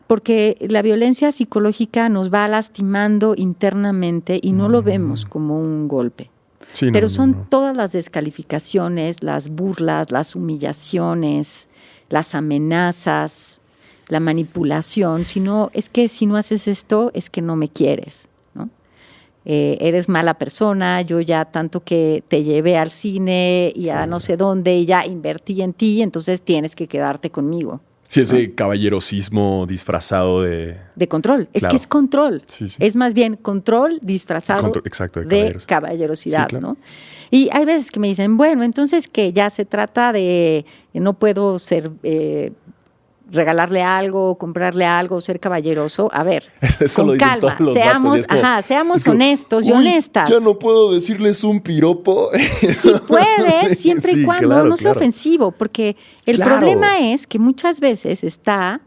Porque la violencia psicológica nos va lastimando internamente y no lo vemos como un golpe. Sí, pero son todas las descalificaciones, las burlas, las humillaciones, las amenazas, la manipulación. Es que si no haces esto, es que no me quieres, ¿no? Eres mala persona, yo ya tanto que te llevé al cine y a no sé dónde y ya invertí en ti, entonces tienes que quedarte conmigo. Sí, ese caballerosismo disfrazado de control. Es que es control. Sí. Es más bien control disfrazado de caballerosidad, sí, claro. ¿No? Y hay veces que me dicen, bueno, entonces que ya se trata de no puedo ser regalarle algo, comprarle algo, ser caballeroso. A ver, eso con calma, seamos honestos y honestas. Ya no puedo decirles un piropo. Si puedes, siempre y cuando no sea ofensivo, porque el problema es que muchas veces está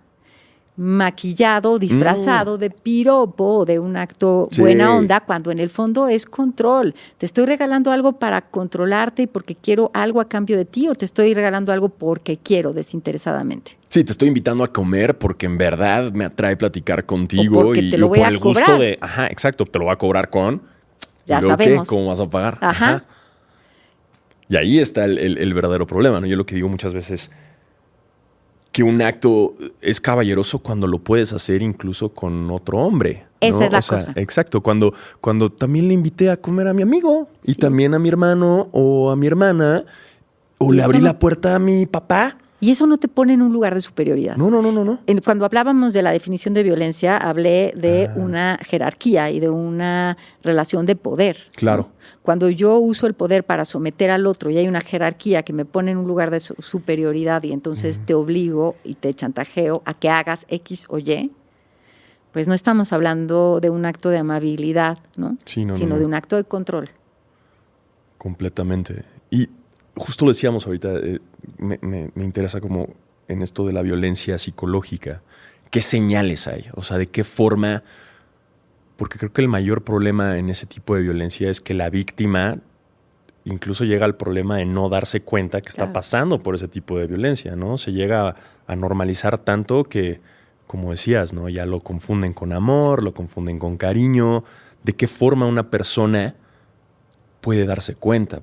maquillado, disfrazado de piropo, de un acto Sí. buena onda, cuando en el fondo es control. Te estoy regalando algo para controlarte y porque quiero algo a cambio de ti, o te estoy regalando algo porque quiero desinteresadamente. Sí, te estoy invitando a comer porque en verdad me atrae platicar contigo O porque y te lo o voy por a el gusto cobrar. de, ajá, exacto, te lo voy a cobrar con, Ya ¿y luego sabemos. qué? ¿Cómo vas a pagar? Ajá. Y ahí está el verdadero problema, ¿no? Yo lo que digo muchas veces, que un acto es caballeroso cuando lo puedes hacer incluso con otro hombre, ¿no? Esa es la O sea, cosa. exacto, cuando también le invité a comer a mi amigo y Sí. también a mi hermano o a mi hermana, o Y le eso abrí no- la puerta a mi papá. Y eso no te pone en un lugar de superioridad. No. Cuando hablábamos de la definición de violencia, hablé de una jerarquía y de una relación de poder. Claro. ¿no? Cuando yo uso el poder para someter al otro y hay una jerarquía que me pone en un lugar de superioridad y entonces te obligo y te chantajeo a que hagas X o Y, pues no estamos hablando de un acto de amabilidad, ¿no? Sí, no, sino no. de un acto de control. Completamente. Y justo lo decíamos ahorita, me interesa como en esto de la violencia psicológica, ¿qué señales hay? O sea, ¿de qué forma? Porque creo que el mayor problema en ese tipo de violencia es que la víctima incluso llega al problema de no darse cuenta que está Claro. pasando por ese tipo de violencia, ¿no? Se llega a normalizar tanto que, como decías, ¿no? Ya lo confunden con amor, lo confunden con cariño. ¿De qué forma una persona puede darse cuenta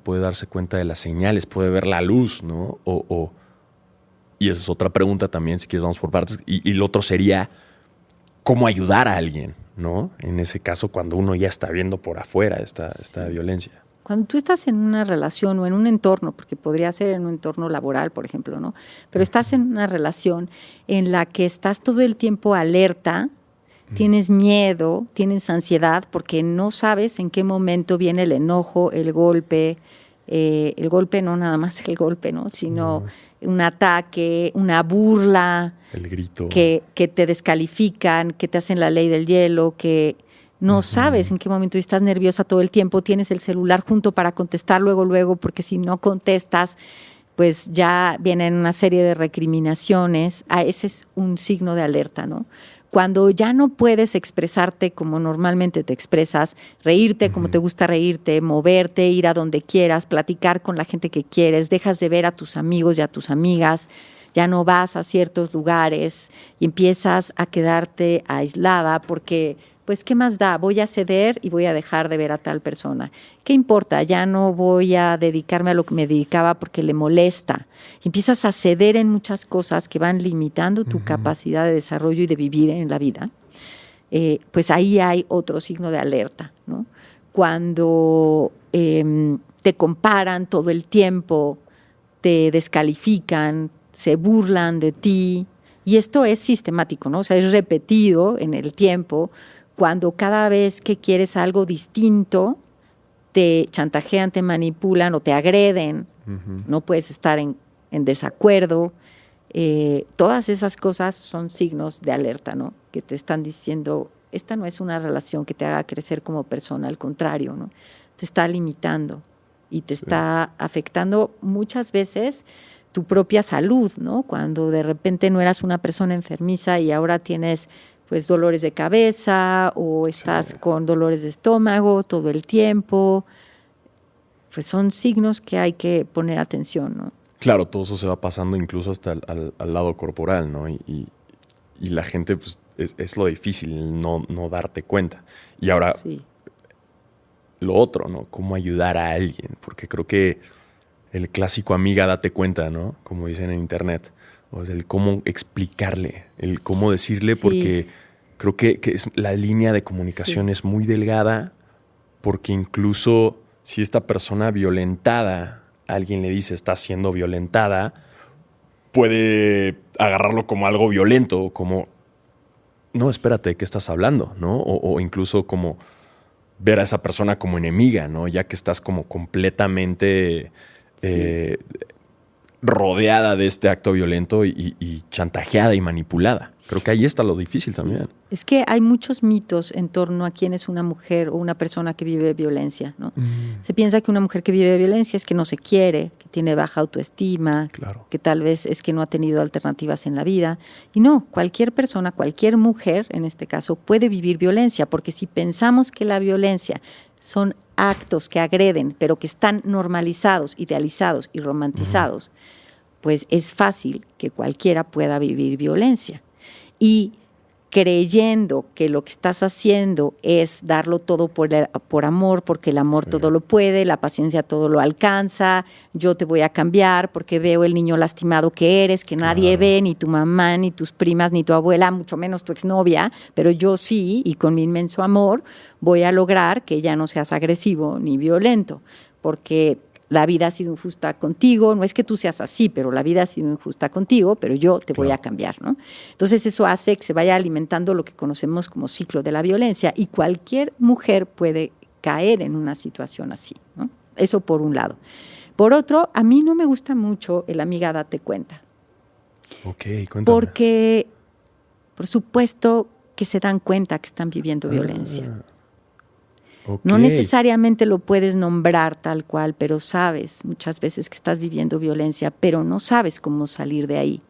de las señales, puede ver la luz, ¿no? Y esa es otra pregunta también, si quieres vamos por partes. Y lo otro sería, ¿cómo ayudar a alguien, ¿no? En ese caso, cuando uno ya está viendo por afuera esta violencia. Cuando tú estás en una relación o en un entorno, porque podría ser en un entorno laboral, por ejemplo, ¿no? Pero estás en una relación en la que estás todo el tiempo alerta, tienes miedo, tienes ansiedad, porque no sabes en qué momento viene el enojo, el golpe no nada más el golpe, ¿no? Sino un ataque, una burla, El grito. que te descalifican, que te hacen la ley del hielo, que no sabes en qué momento estás nerviosa todo el tiempo, tienes el celular junto para contestar luego, porque si no contestas, pues ya vienen una serie de recriminaciones. Ese es un signo de alerta, ¿no? Cuando ya no puedes expresarte como normalmente te expresas, reírte como te gusta reírte, moverte, ir a donde quieras, platicar con la gente que quieres, dejas de ver a tus amigos y a tus amigas, ya no vas a ciertos lugares y empiezas a quedarte aislada porque, pues, ¿qué más da? Voy a ceder y voy a dejar de ver a tal persona. ¿Qué importa? Ya no voy a dedicarme a lo que me dedicaba porque le molesta. Y empiezas a ceder en muchas cosas que van limitando tu capacidad de desarrollo y de vivir en la vida. Pues ahí hay otro signo de alerta, ¿no? Cuando te comparan todo el tiempo, te descalifican, se burlan de ti, y esto es sistemático, ¿no? O sea, es repetido en el tiempo, cuando cada vez que quieres algo distinto, te chantajean, te manipulan o te agreden, no puedes estar en desacuerdo. Todas esas cosas son signos de alerta, ¿no? Que te están diciendo, esta no es una relación que te haga crecer como persona, al contrario, ¿no? Te está limitando y te está afectando muchas veces tu propia salud, ¿no? Cuando de repente no eras una persona enfermiza y ahora tienes pues dolores de cabeza o estás con dolores de estómago todo el tiempo, pues son signos que hay que poner atención, ¿no? Claro, todo eso se va pasando incluso hasta al lado corporal, ¿no? Y la gente, pues, es lo difícil, no darte cuenta. Y ahora, Sí. lo otro, ¿no? Cómo ayudar a alguien, porque creo que el clásico amiga date cuenta, ¿no? Como dicen en internet. O sea, el cómo explicarle, el cómo decirle, Sí. porque creo que la línea de comunicación es muy delgada, porque incluso si esta persona violentada, alguien le dice está siendo violentada, puede agarrarlo como algo violento, como, no, espérate, ¿de qué estás hablando? ¿No? O incluso como ver a esa persona como enemiga, ¿no? Ya que estás como completamente rodeada de este acto violento y chantajeada y manipulada. Creo que ahí está lo difícil también. Es que hay muchos mitos en torno a quién es una mujer o una persona que vive violencia, ¿no? Se piensa que una mujer que vive violencia es que no se quiere, que tiene baja autoestima, Claro. que tal vez es que no ha tenido alternativas en la vida. Y no, cualquier persona, cualquier mujer, en este caso, puede vivir violencia, porque si pensamos que la violencia son actos que agreden, pero que están normalizados, idealizados y romantizados, pues es fácil que cualquiera pueda vivir violencia. Y creyendo que lo que estás haciendo es darlo todo por amor, porque el amor todo lo puede, la paciencia todo lo alcanza, yo te voy a cambiar porque veo el niño lastimado que eres, que nadie ve, ni tu mamá, ni tus primas, ni tu abuela, mucho menos tu exnovia, pero yo sí, y con mi inmenso amor voy a lograr que ya no seas agresivo ni violento, porque la vida ha sido injusta contigo, no es que tú seas así, pero la vida ha sido injusta contigo, pero yo te voy a cambiar, ¿no? Entonces eso hace que se vaya alimentando lo que conocemos como ciclo de la violencia y cualquier mujer puede caer en una situación así, ¿no? Eso por un lado. Por otro, a mí no me gusta mucho el amiga date cuenta. Ok, cuéntame. Porque, por supuesto, que se dan cuenta que están viviendo violencia. Ok. No necesariamente lo puedes nombrar tal cual, pero sabes muchas veces que estás viviendo violencia, pero no sabes cómo salir de ahí.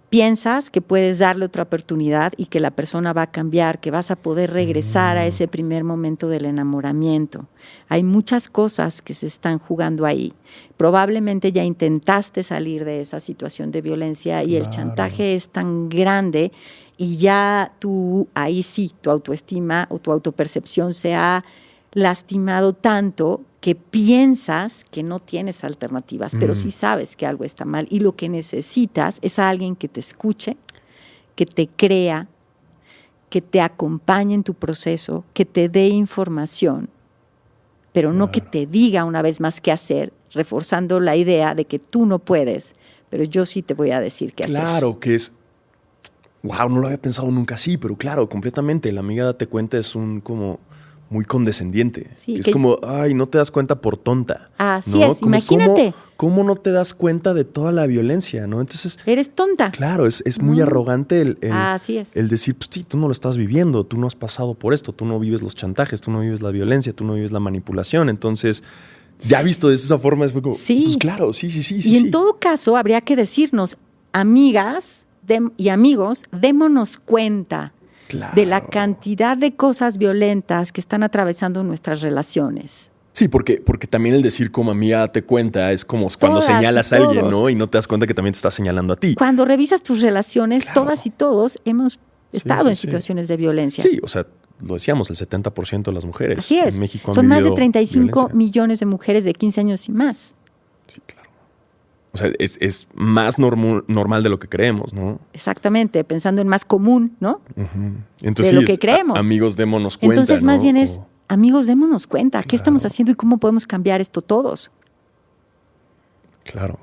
Piensas que puedes darle otra oportunidad y que la persona va a cambiar, que vas a poder regresar a ese primer momento del enamoramiento. Hay muchas cosas que se están jugando ahí. Probablemente ya intentaste salir de esa situación de violencia y el chantaje es tan grande y ya tú, ahí sí, tu autoestima o tu autopercepción se ha lastimado tanto que piensas que no tienes alternativas, pero sí sabes que algo está mal y lo que necesitas es a alguien que te escuche, que te crea, que te acompañe en tu proceso, que te dé información, pero no que te diga una vez más qué hacer, reforzando la idea de que tú no puedes, pero yo sí te voy a decir qué hacer. Claro, que es... Wow, no lo había pensado nunca así, pero claro, completamente. La amiga date cuenta es un como muy condescendiente. Sí, es como, ay, no te das cuenta por tonta. Así ¿no? es, Como, imagínate. ¿cómo no te das cuenta de toda la violencia? ¿No? Entonces, Eres tonta. claro, es muy arrogante Así es. el decir, pues sí, tú no lo estás viviendo, tú no has pasado por esto, tú no vives los chantajes, tú no vives la violencia, tú no vives la manipulación. Entonces, ya visto de esa forma, es como, Sí. pues claro, sí. Y en todo caso, habría que decirnos, amigas y amigos, démonos cuenta Claro. de la cantidad de cosas violentas que están atravesando nuestras relaciones. Sí, porque también el decir como amiga date cuenta es como cuando Todas señalas y a alguien, todos. ¿no? Y no te das cuenta que también te está señalando a ti. Cuando revisas tus relaciones, Claro. todas y todos hemos estado sí, en sí. situaciones de violencia. Sí, o sea, lo decíamos, el 70% de las mujeres Así es. en México han Son más de vivido 35 violencia. millones de mujeres de 15 años y más. Sí, claro. O sea, es más normal de lo que creemos, ¿no? Exactamente, pensando en más común, ¿no? Entonces, De lo sí, que creemos. amigos, démonos cuenta. Entonces, más ¿no? bien es, O- amigos, démonos cuenta, ¿qué estamos haciendo y cómo podemos cambiar esto todos? Claro.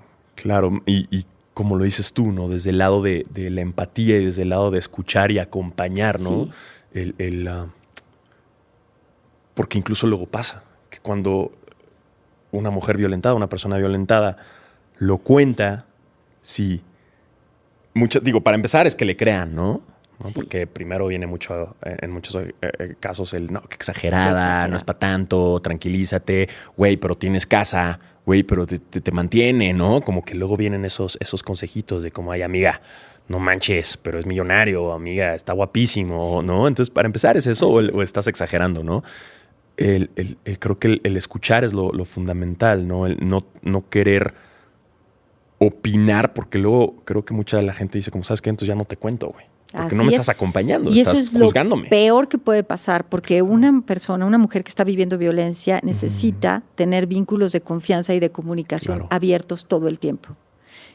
Y como lo dices tú, ¿no? Desde el lado de la empatía y desde el lado de escuchar y acompañar, ¿no? Sí. Porque incluso luego pasa que cuando una mujer violentada, una persona violentada, lo cuenta, sí. Para empezar es que le crean, ¿no? Sí. Porque primero viene mucho, en muchos casos, no, que exagerada, no es para tanto, tranquilízate, güey, pero tienes casa, güey, pero te mantiene, ¿no? Como que luego vienen esos consejitos de como, ay, amiga, no manches, pero es millonario, amiga, está guapísimo, ¿no? Entonces, para empezar es eso o estás exagerando, ¿no? Creo que el escuchar es lo fundamental, ¿no? El no querer opinar, porque luego creo que mucha de la gente dice, como, ¿sabes qué? Entonces ya no te cuento, güey. Porque Así no me es. estás acompañando, Y eso estás es lo juzgándome. peor que puede pasar, porque una persona, una mujer que está viviendo violencia necesita tener vínculos de confianza y de comunicación Claro. abiertos todo el tiempo.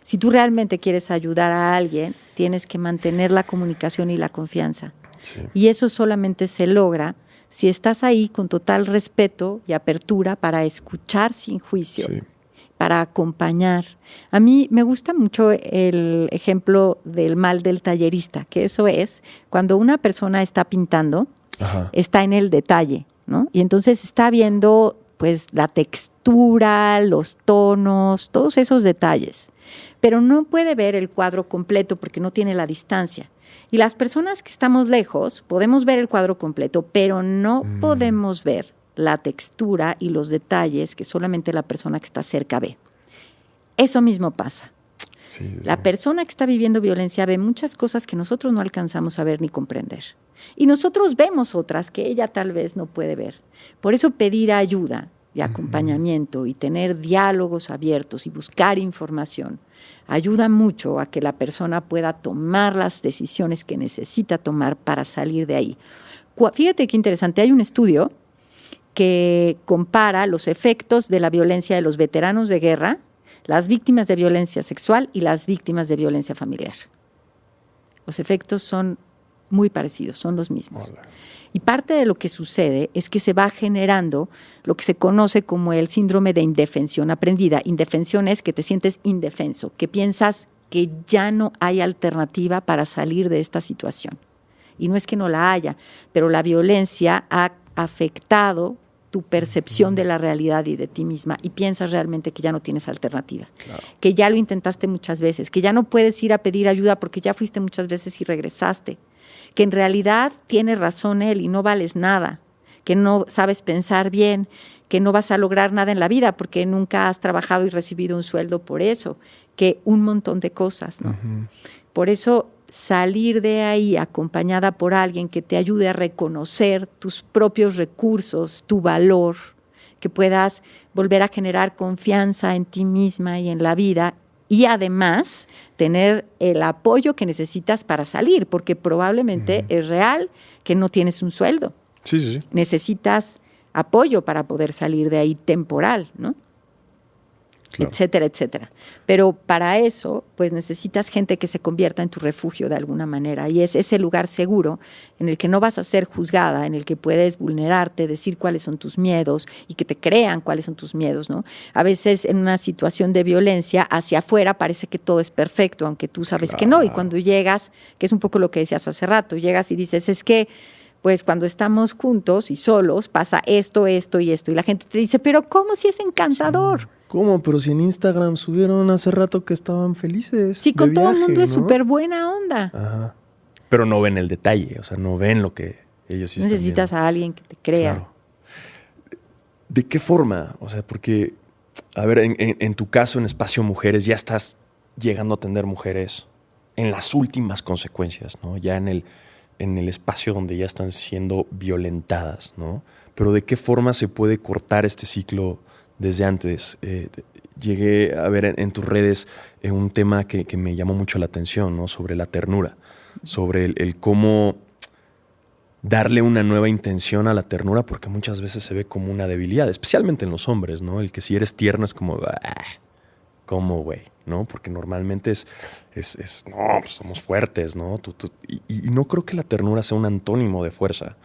Si tú realmente quieres ayudar a alguien, tienes que mantener la comunicación y la confianza. Sí. Y eso solamente se logra si estás ahí con total respeto y apertura para escuchar sin juicio, Sí. para acompañar. A mí me gusta mucho el ejemplo del mal del tallerista, que eso es cuando una persona está pintando, Ajá. está en el detalle, ¿no? Y entonces está viendo pues la textura, los tonos, todos esos detalles. Pero no puede ver el cuadro completo porque no tiene la distancia. Y las personas que estamos lejos podemos ver el cuadro completo, pero no podemos ver la textura y los detalles que solamente la persona que está cerca ve. Eso mismo pasa. Sí. La persona que está viviendo violencia ve muchas cosas que nosotros no alcanzamos a ver ni comprender. Y nosotros vemos otras que ella tal vez no puede ver. Por eso pedir ayuda y acompañamiento y tener diálogos abiertos y buscar información ayuda mucho a que la persona pueda tomar las decisiones que necesita tomar para salir de ahí. Fíjate qué interesante, hay un estudio que compara los efectos de la violencia de los veteranos de guerra, las víctimas de violencia sexual y las víctimas de violencia familiar. Los efectos son muy parecidos, son los mismos. Hola. Y parte de lo que sucede es que se va generando lo que se conoce como el síndrome de indefensión aprendida. Indefensión es que te sientes indefenso, que piensas que ya no hay alternativa para salir de esta situación. Y no es que no la haya, pero la violencia ha afectado tu percepción de la realidad y de ti misma y piensas realmente que ya no tienes alternativa, claro, que ya lo intentaste muchas veces, que ya no puedes ir a pedir ayuda porque ya fuiste muchas veces y regresaste, que en realidad tiene razón él y no vales nada, que no sabes pensar bien, que no vas a lograr nada en la vida porque nunca has trabajado y recibido un sueldo por eso, que un montón de cosas, ¿no? Uh-huh. Por eso salir de ahí acompañada por alguien que te ayude a reconocer tus propios recursos, tu valor, que puedas volver a generar confianza en ti misma y en la vida y además tener el apoyo que necesitas para salir, porque probablemente es real que no tienes un sueldo. Sí. Necesitas apoyo para poder salir de ahí temporal, ¿no? Claro. Etcétera, etcétera. Pero para eso, pues necesitas gente que se convierta en tu refugio de alguna manera y es ese lugar seguro en el que no vas a ser juzgada, en el que puedes vulnerarte, decir cuáles son tus miedos y que te crean cuáles son tus miedos, ¿no? A veces en una situación de violencia hacia afuera parece que todo es perfecto, aunque tú sabes claro. que no. Y cuando llegas, que es un poco lo que decías hace rato, llegas y dices, es que pues cuando estamos juntos y solos pasa esto y la gente te dice, pero ¿cómo si es encantador? Sí. ¿Cómo? Pero si en Instagram subieron hace rato que estaban felices. Sí, con todo viaje, el mundo ¿no? es súper buena onda. Ajá. Pero no ven el detalle, o sea, no ven lo que ellos sí están Necesitas viendo. A alguien que te crea. Claro. ¿De qué forma? O sea, porque, a ver, en tu caso, en Espacio Mujeres, ya estás llegando a atender mujeres en las últimas consecuencias, ¿no? Ya en el espacio donde ya están siendo violentadas, ¿no? Pero ¿de qué forma se puede cortar este ciclo desde antes? Llegué a ver en tus redes un tema que me llamó mucho la atención, ¿no? Sobre la ternura, sobre el cómo darle una nueva intención a la ternura, porque muchas veces se ve como una debilidad, especialmente en los hombres, ¿no? El que si eres tierno es como, ¿cómo, güey? ¿No? Porque normalmente es no, pues somos fuertes, ¿no? Y no creo que la ternura sea un antónimo de fuerza,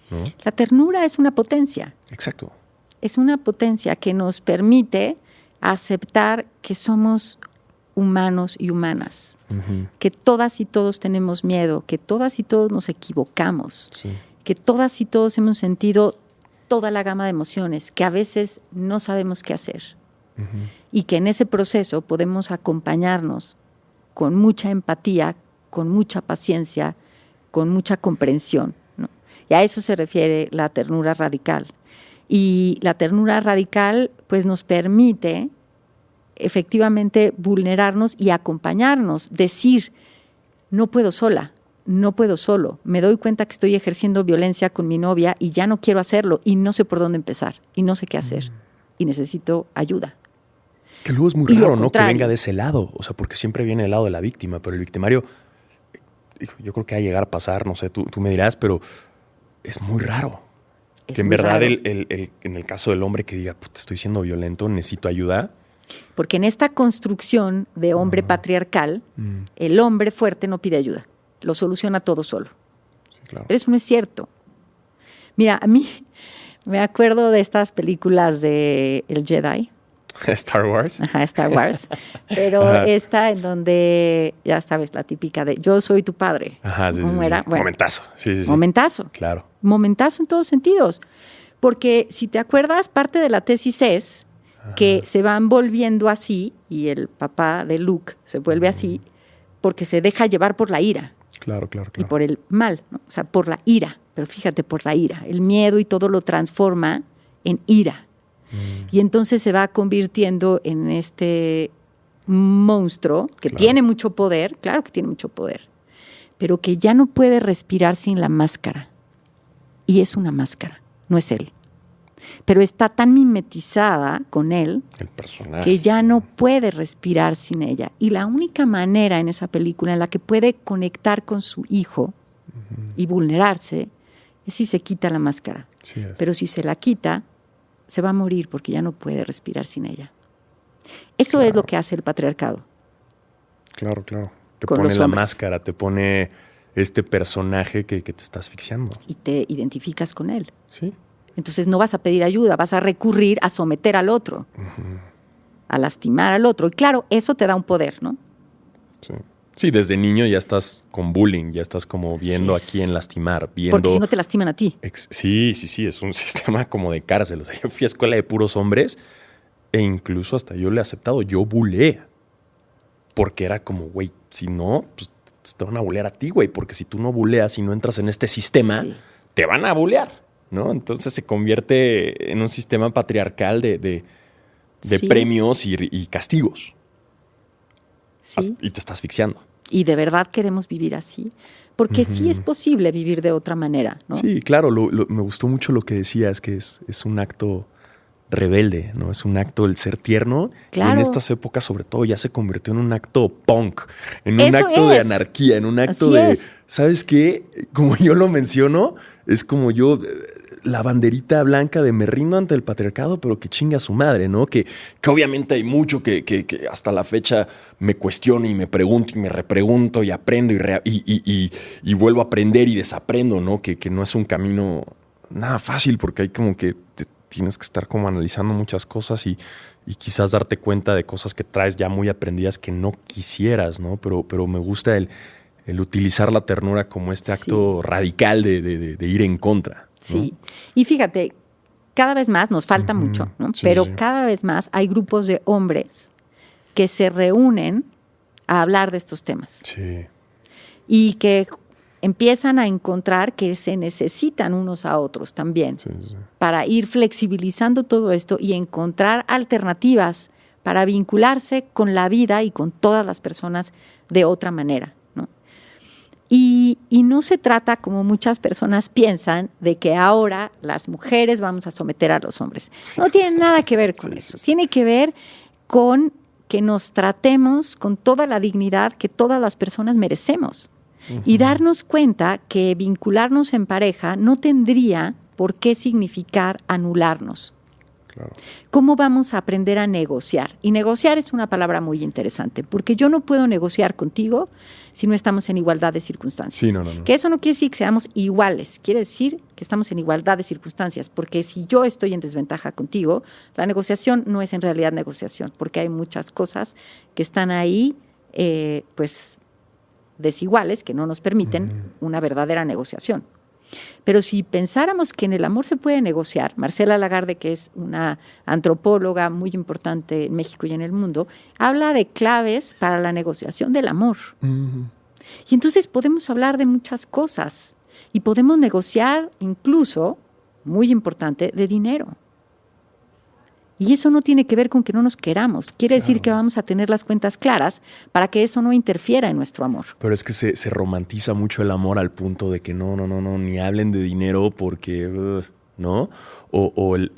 ¿no? La ternura es una potencia. Exacto. Es una potencia que nos permite aceptar que somos humanos y humanas, uh-huh. que todas y todos tenemos miedo, que todas y todos nos equivocamos, sí. que todas y todos hemos sentido toda la gama de emociones, que a veces no sabemos qué hacer. Uh-huh. Y que en ese proceso podemos acompañarnos con mucha empatía, con mucha paciencia, con mucha comprensión, ¿no? Y a eso se refiere la ternura radical. Y la ternura radical pues nos permite efectivamente vulnerarnos y acompañarnos, decir, no puedo sola, no puedo solo, me doy cuenta que estoy ejerciendo violencia con mi novia y ya no quiero hacerlo y no sé por dónde empezar y no sé qué hacer y necesito ayuda. Que luego es muy raro, ¿no? Que venga de ese lado, o sea, porque siempre viene del lado de la víctima, pero el victimario, yo creo que va a llegar a pasar, no sé, tú me dirás, pero es muy raro. Que en verdad en el caso del hombre que diga, puta, estoy siendo violento, necesito ayuda. Porque en esta construcción de hombre patriarcal, el hombre fuerte no pide ayuda, lo soluciona todo solo. Sí, claro. Pero eso no es cierto. Mira, a mí me acuerdo de estas películas de El Jedi. Star Wars. Ajá, Star Wars. Pero esta en donde, ya sabes, la típica de yo soy tu padre. Ajá, sí, ¿Cómo sí, era? sí. Bueno, momentazo. Sí. Momentazo. Claro. Momentazo en todos sentidos. Porque si te acuerdas, parte de la tesis es que se van volviendo así, y el papá de Luke se vuelve así, porque se deja llevar por la ira. Claro. Y por el mal, ¿no? O sea, por la ira. Pero fíjate, por la ira. El miedo y todo lo transforma en ira. Y entonces se va convirtiendo en este monstruo que tiene mucho poder, claro que tiene mucho poder, pero que ya no puede respirar sin la máscara. Y es una máscara, no es él. Pero está tan mimetizada con él El personaje. que ya no puede respirar sin ella. Y la única manera en esa película en la que puede conectar con su hijo y vulnerarse es si se quita la máscara. Sí es. Pero si se la quita, se va a morir porque ya no puede respirar sin ella. Eso es lo que hace el patriarcado. Claro. Te Con pone los la hombres. máscara, te pone este personaje que te está asfixiando. Y te identificas con él. Sí. Entonces no vas a pedir ayuda, vas a recurrir a someter al otro, a lastimar al otro. Y claro, eso te da un poder, ¿no? Sí, desde niño ya estás con bullying, ya estás como viendo a quién lastimar, viendo... Porque si no te lastiman a ti. Sí, es un sistema como de cárcel. O sea, yo fui a escuela de puros hombres e incluso hasta yo le he aceptado, yo buleé. Porque era como, güey, si no, pues te van a bulear a ti, güey, porque si tú no buleas y no entras en este sistema, te van a bulear, ¿no? Entonces se convierte en un sistema patriarcal de premios y castigos. Sí. Y te está asfixiando. Y de verdad queremos vivir así. Porque sí es posible vivir de otra manera, ¿no? Sí, claro. Me gustó mucho lo que decías, que es un acto rebelde, ¿no? Es un acto el ser tierno. Claro. Y en estas épocas, sobre todo, ya se convirtió en un acto punk, en un Eso acto de es. anarquía, en un acto Así de... es. ¿Sabes qué? Como yo lo menciono, es como yo... La banderita blanca de me rindo ante el patriarcado, pero que chinga a su madre, ¿no? Que obviamente hay mucho que hasta la fecha me cuestiono y me pregunto y me repregunto y aprendo y vuelvo a aprender y desaprendo, ¿no? Que no es un camino nada fácil porque hay como que tienes que estar como analizando muchas cosas y quizás darte cuenta de cosas que traes ya muy aprendidas que no quisieras, ¿no? Pero me gusta el utilizar la ternura como este acto radical de ir en contra. ¿No? Sí. Y fíjate, cada vez más, nos falta mucho, ¿no? Sí, Pero sí. cada vez más hay grupos de hombres que se reúnen a hablar de estos temas. Sí. Y que empiezan a encontrar que se necesitan unos a otros también para ir flexibilizando todo esto y encontrar alternativas para vincularse con la vida y con todas las personas de otra manera, ¿no? Y no se trata, como muchas personas piensan, de que ahora las mujeres vamos a someter a los hombres. No tiene nada que ver con eso. Tiene que ver con que nos tratemos con toda la dignidad que todas las personas merecemos. Y darnos cuenta que vincularnos en pareja no tendría por qué significar anularnos. Claro. ¿Cómo vamos a aprender a negociar? Y negociar es una palabra muy interesante, porque yo no puedo negociar contigo si no estamos en igualdad de circunstancias. Sí, no. Que eso no quiere decir que seamos iguales, quiere decir que estamos en igualdad de circunstancias, porque si yo estoy en desventaja contigo, la negociación no es en realidad negociación, porque hay muchas cosas que están ahí, pues desiguales, que no nos permiten una verdadera negociación. Pero si pensáramos que en el amor se puede negociar, Marcela Lagarde, que es una antropóloga muy importante en México y en el mundo, habla de claves para la negociación del amor. Y entonces podemos hablar de muchas cosas y podemos negociar incluso, muy importante, de dinero. Y eso no tiene que ver con que no nos queramos. Quiere decir que vamos a tener las cuentas claras para que eso no interfiera en nuestro amor. Pero es que se romantiza mucho el amor al punto de que no, ni hablen de dinero porque, ¿no? O el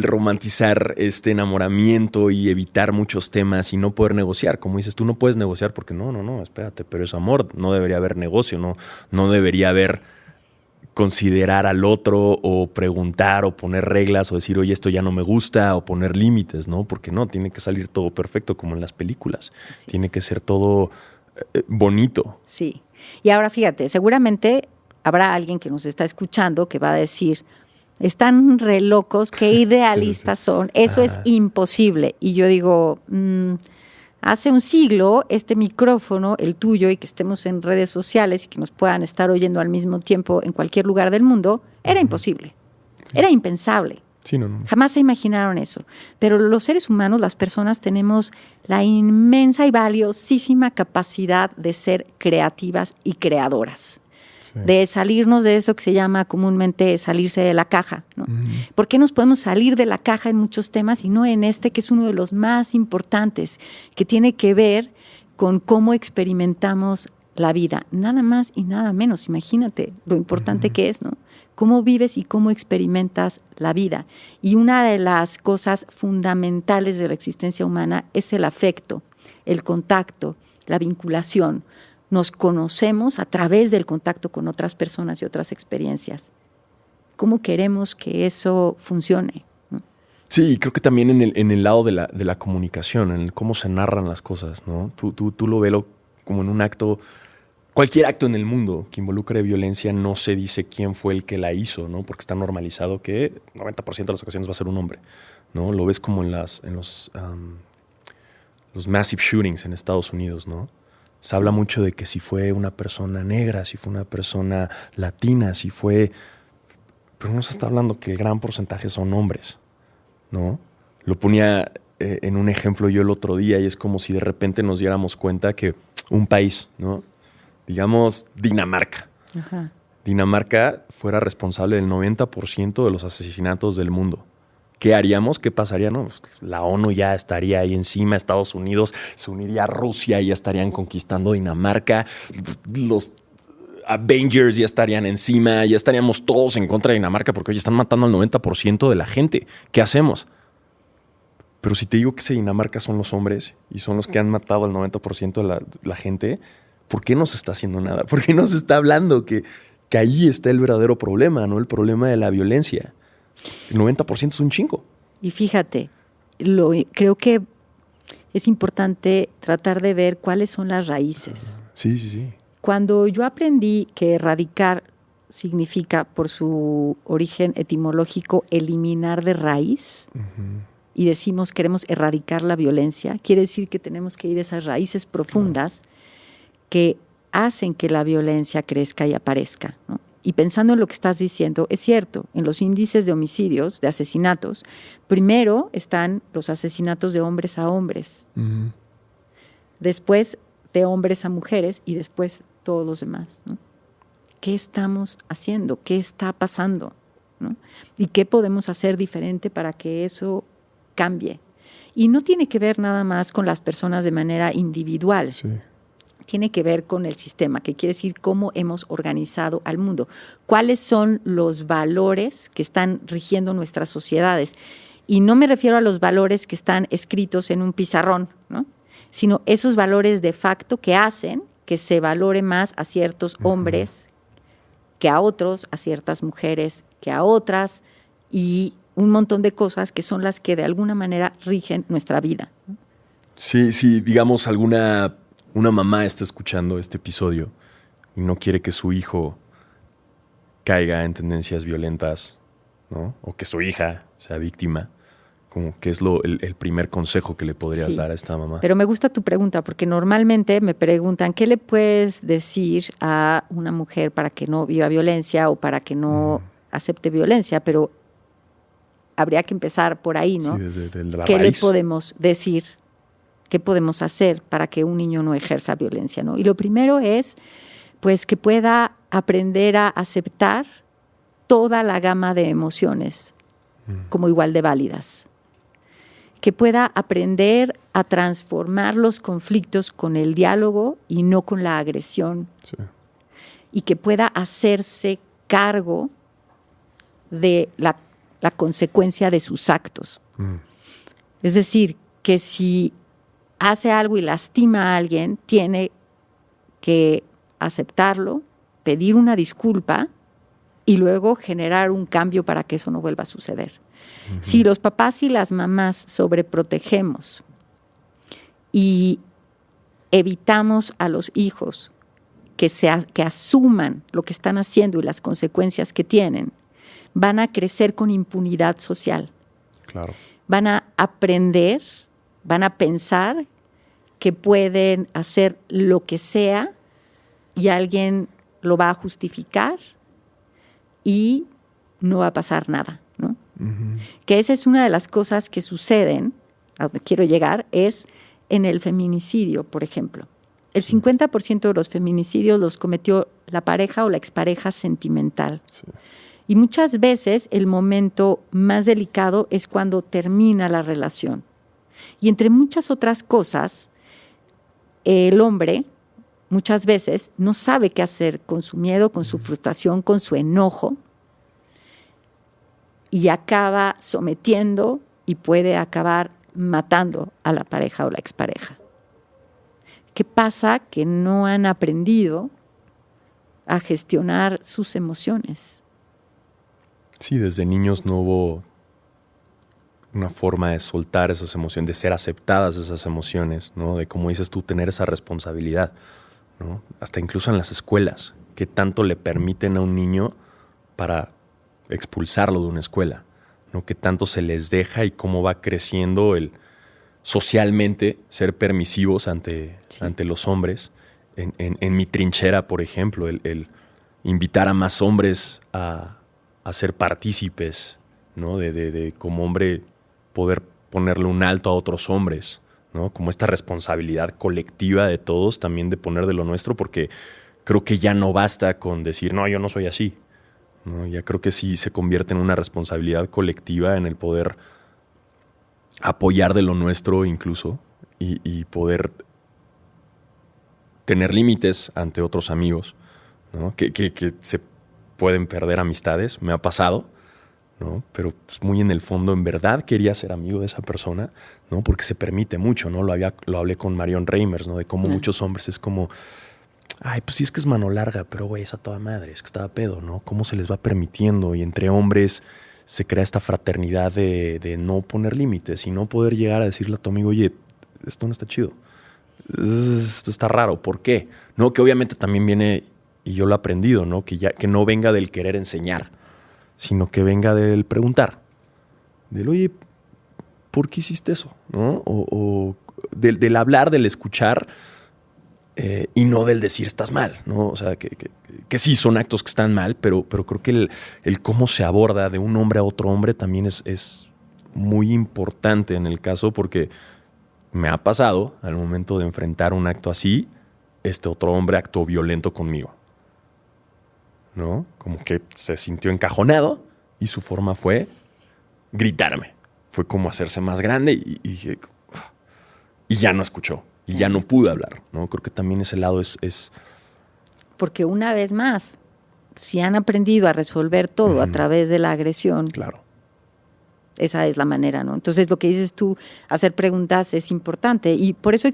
romantizar este enamoramiento y evitar muchos temas y no poder negociar. Como dices, tú no puedes negociar porque no, espérate, pero es amor. No debería haber negocio, no debería haber considerar al otro o preguntar o poner reglas o decir, oye, esto ya no me gusta o poner límites, ¿no? Porque no, tiene que salir todo perfecto como en las películas. Tiene que ser todo bonito. Sí. Y ahora fíjate, seguramente habrá alguien que nos está escuchando que va a decir, están re locos, qué idealistas son, eso es imposible. Y yo digo, Hace un siglo, este micrófono, el tuyo, y que estemos en redes sociales y que nos puedan estar oyendo al mismo tiempo en cualquier lugar del mundo, era imposible. Sí. Era impensable. Sí, no. Jamás se imaginaron eso. Pero los seres humanos, las personas, tenemos la inmensa y valiosísima capacidad de ser creativas y creadoras. Sí. De salirnos de eso que se llama comúnmente salirse de la caja, ¿no? ¿Por qué nos podemos salir de la caja en muchos temas y no en este, que es uno de los más importantes, que tiene que ver con cómo experimentamos la vida? Nada más y nada menos. Imagínate lo importante que es, ¿no? Cómo vives y cómo experimentas la vida. Y una de las cosas fundamentales de la existencia humana es el afecto, el contacto, la vinculación. Nos conocemos a través del contacto con otras personas y otras experiencias. ¿Cómo queremos que eso funcione? ¿No? Sí, creo que también en el lado de la comunicación, en cómo se narran las cosas, ¿no? Tú lo ves como en un acto, cualquier acto en el mundo que involucre violencia, no se dice quién fue el que la hizo, ¿no? Porque está normalizado que 90% de las ocasiones va a ser un hombre, ¿no? Lo ves como en los massive shootings en Estados Unidos, ¿no? Se habla mucho de que si fue una persona negra, si fue una persona latina, si fue... Pero no se está hablando que el gran porcentaje son hombres, ¿no? Lo ponía en un ejemplo yo el otro día y es como si de repente nos diéramos cuenta que un país, ¿no? Digamos Dinamarca. Ajá. Dinamarca fuera responsable del 90% de los asesinatos del mundo. ¿Qué haríamos? ¿Qué pasaría? No, pues la ONU ya estaría ahí encima, Estados Unidos se uniría a Rusia y ya estarían conquistando Dinamarca, los Avengers ya estarían encima, ya estaríamos todos en contra de Dinamarca porque hoy están matando al 90% de la gente. ¿Qué hacemos? Pero si te digo que ese Dinamarca son los hombres y son los que han matado al 90% de la gente, ¿por qué no se está haciendo nada? ¿Por qué no se está hablando que ahí está el verdadero problema, ¿no? El problema de la violencia. El 90% es un chingo. Y fíjate, creo que es importante tratar de ver cuáles son las raíces. Sí. Cuando yo aprendí que erradicar significa, por su origen etimológico, eliminar de raíz, y decimos queremos erradicar la violencia, quiere decir que tenemos que ir a esas raíces profundas que hacen que la violencia crezca y aparezca, ¿no? Y pensando en lo que estás diciendo, es cierto, en los índices de homicidios, de asesinatos, primero están los asesinatos de hombres a hombres, después de hombres a mujeres y después todos los demás, ¿no? ¿Qué estamos haciendo? ¿Qué está pasando? ¿No? ¿Y qué podemos hacer diferente para que eso cambie? Y no tiene que ver nada más con las personas de manera individual. Sí. Tiene que ver con el sistema, que quiere decir cómo hemos organizado al mundo. ¿Cuáles son los valores que están rigiendo nuestras sociedades? Y no me refiero a los valores que están escritos en un pizarrón, ¿no? Sino esos valores de facto que hacen que se valore más a ciertos hombres que a otros, a ciertas mujeres que a otras, y un montón de cosas que son las que de alguna manera rigen nuestra vida. Sí, digamos una mamá está escuchando este episodio y no quiere que su hijo caiga en tendencias violentas, ¿no? O que su hija sea víctima. Como que es el primer consejo que le podrías dar a esta mamá. Pero me gusta tu pregunta, porque normalmente me preguntan, ¿qué le puedes decir a una mujer para que no viva violencia o para que no acepte violencia? Pero habría que empezar por ahí, ¿no? Sí, desde la ¿Qué raíz le podemos decir? ¿Qué podemos hacer para que un niño no ejerza violencia, ¿no? Y lo primero es, pues, que pueda aprender a aceptar toda la gama de emociones como igual de válidas. Que pueda aprender a transformar los conflictos con el diálogo y no con la agresión. Sí. Y que pueda hacerse cargo de la consecuencia de sus actos. Es decir, que si hace algo y lastima a alguien, tiene que aceptarlo, pedir una disculpa y luego generar un cambio para que eso no vuelva a suceder. Si los papás y las mamás sobreprotegemos y evitamos a los hijos que asuman lo que están haciendo y las consecuencias que tienen, van a crecer con impunidad social. Claro. Van a aprender, van a pensar que pueden hacer lo que sea y alguien lo va a justificar y no va a pasar nada, ¿no? Que esa es una de las cosas que suceden, a donde quiero llegar, es en el feminicidio, por ejemplo. El 50% de los feminicidios los cometió la pareja o la expareja sentimental. Sí. Y muchas veces el momento más delicado es cuando termina la relación. Y entre muchas otras cosas, el hombre muchas veces no sabe qué hacer con su miedo, con su frustración, con su enojo, y acaba sometiendo y puede acabar matando a la pareja o la expareja. ¿Qué pasa? Que no han aprendido a gestionar sus emociones. Sí, desde niños no hubo una forma de soltar esas emociones, de ser aceptadas esas emociones, ¿no? De, como dices tú, tener esa responsabilidad, ¿no? Hasta incluso en las escuelas, ¿qué tanto le permiten a un niño para expulsarlo de una escuela, ¿no? ¿Qué tanto se les deja y cómo va creciendo el socialmente ser permisivos ante los hombres? En mi trinchera, por ejemplo, el invitar a más hombres a ser partícipes, ¿no? De como hombre poder ponerle un alto a otros hombres, ¿no? Como esta responsabilidad colectiva de todos también de poner de lo nuestro, porque creo que ya no basta con decir, no, yo no soy así, ¿no? Ya creo que sí se convierte en una responsabilidad colectiva en el poder apoyar de lo nuestro incluso y poder tener límites ante otros amigos, ¿no? Que se pueden perder amistades, me ha pasado, ¿no? Pero pues, muy en el fondo, en verdad quería ser amigo de esa persona, ¿no? Porque se permite mucho, ¿no? Lo hablé con Marion Reimers, ¿no? De cómo muchos hombres es como, ay, pues sí es que es mano larga, pero güey, es a toda madre, es que estaba pedo, ¿no? Cómo se les va permitiendo, y entre hombres se crea esta fraternidad de no poner límites y no poder llegar a decirle a tu amigo, oye, esto no está chido, esto está raro, ¿por qué? No, que obviamente también viene, y yo lo he aprendido, ¿no? Que no venga del querer enseñar, sino que venga del preguntar, del, oye, ¿por qué hiciste eso? ¿No? O del hablar, del escuchar, y no del decir estás mal, ¿no? O sea, que sí son actos que están mal, pero creo que el cómo se aborda de un hombre a otro hombre también es muy importante en el caso, porque me ha pasado al momento de enfrentar un acto así, este otro hombre actuó violento conmigo, ¿no? Como que se sintió encajonado y su forma fue gritarme. Fue como hacerse más grande y ya no escuchó. Y ya no pude hablar, ¿no? Creo que también ese lado es... Porque una vez más, si han aprendido a resolver todo a través de la agresión, claro, esa es la manera, ¿no? Entonces, lo que dices tú, hacer preguntas es importante. Y por eso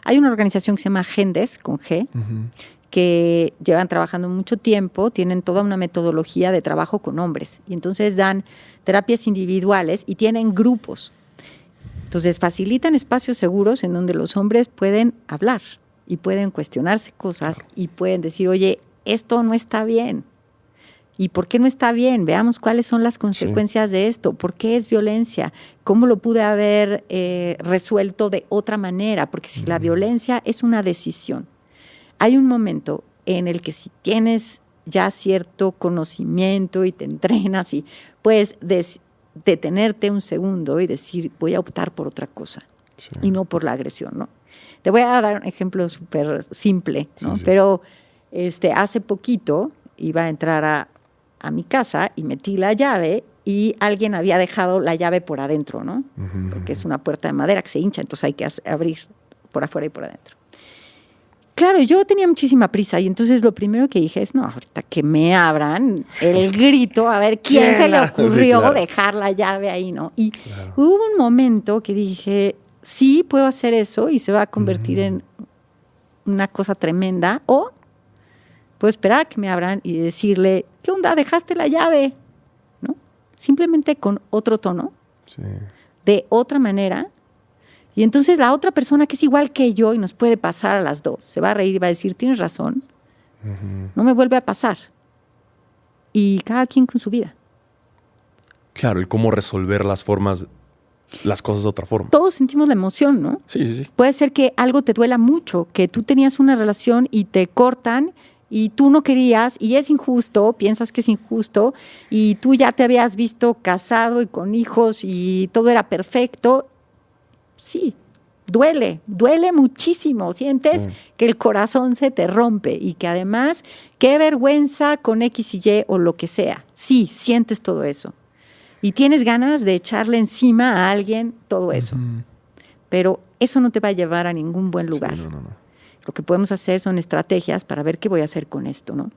hay una organización que se llama Gendes, con G, que llevan trabajando mucho tiempo, tienen toda una metodología de trabajo con hombres. Y entonces dan terapias individuales y tienen grupos. Entonces, facilitan espacios seguros en donde los hombres pueden hablar y pueden cuestionarse cosas y pueden decir, oye, esto no está bien. ¿Y por qué no está bien? Veamos cuáles son las consecuencias de esto. ¿Por qué es violencia? ¿Cómo lo pude haber resuelto de otra manera? Porque si la violencia es una decisión, hay un momento en el que si tienes ya cierto conocimiento y te entrenas y puedes detenerte un segundo y decir, voy a optar por otra cosa y no por la agresión, ¿no? Te voy a dar un ejemplo súper simple, ¿no? Pero hace poquito iba a entrar a mi casa y metí la llave y alguien había dejado la llave por adentro, ¿no? Porque es una puerta de madera que se hincha, entonces hay que abrir por afuera y por adentro. Claro, yo tenía muchísima prisa y entonces lo primero que dije es, no, ahorita que me abran el grito, a ver quién se le ocurrió dejar la llave ahí, ¿no? Y hubo un momento que dije, sí, puedo hacer eso y se va a convertir en una cosa tremenda, o puedo esperar a que me abran y decirle, ¿qué onda? ¿Dejaste la llave? ¿No? Simplemente con otro tono, de otra manera. Y entonces la otra persona que es igual que yo y nos puede pasar a las dos, se va a reír y va a decir, tienes razón, no me vuelve a pasar. Y cada quien con su vida. Claro, el cómo resolver las formas las cosas de otra forma. Todos sentimos la emoción, ¿no? Sí. Puede ser que algo te duela mucho, que tú tenías una relación y te cortan y tú no querías y es injusto, piensas que es injusto y tú ya te habías visto casado y con hijos y todo era perfecto. Sí, duele muchísimo. Sientes que el corazón se te rompe y que además, qué vergüenza con X y Y o lo que sea. Sí, sientes todo eso. Y tienes ganas de echarle encima a alguien todo eso. Pero eso no te va a llevar a ningún buen lugar. Sí, no. Lo que podemos hacer son estrategias para ver qué voy a hacer con esto, ¿no?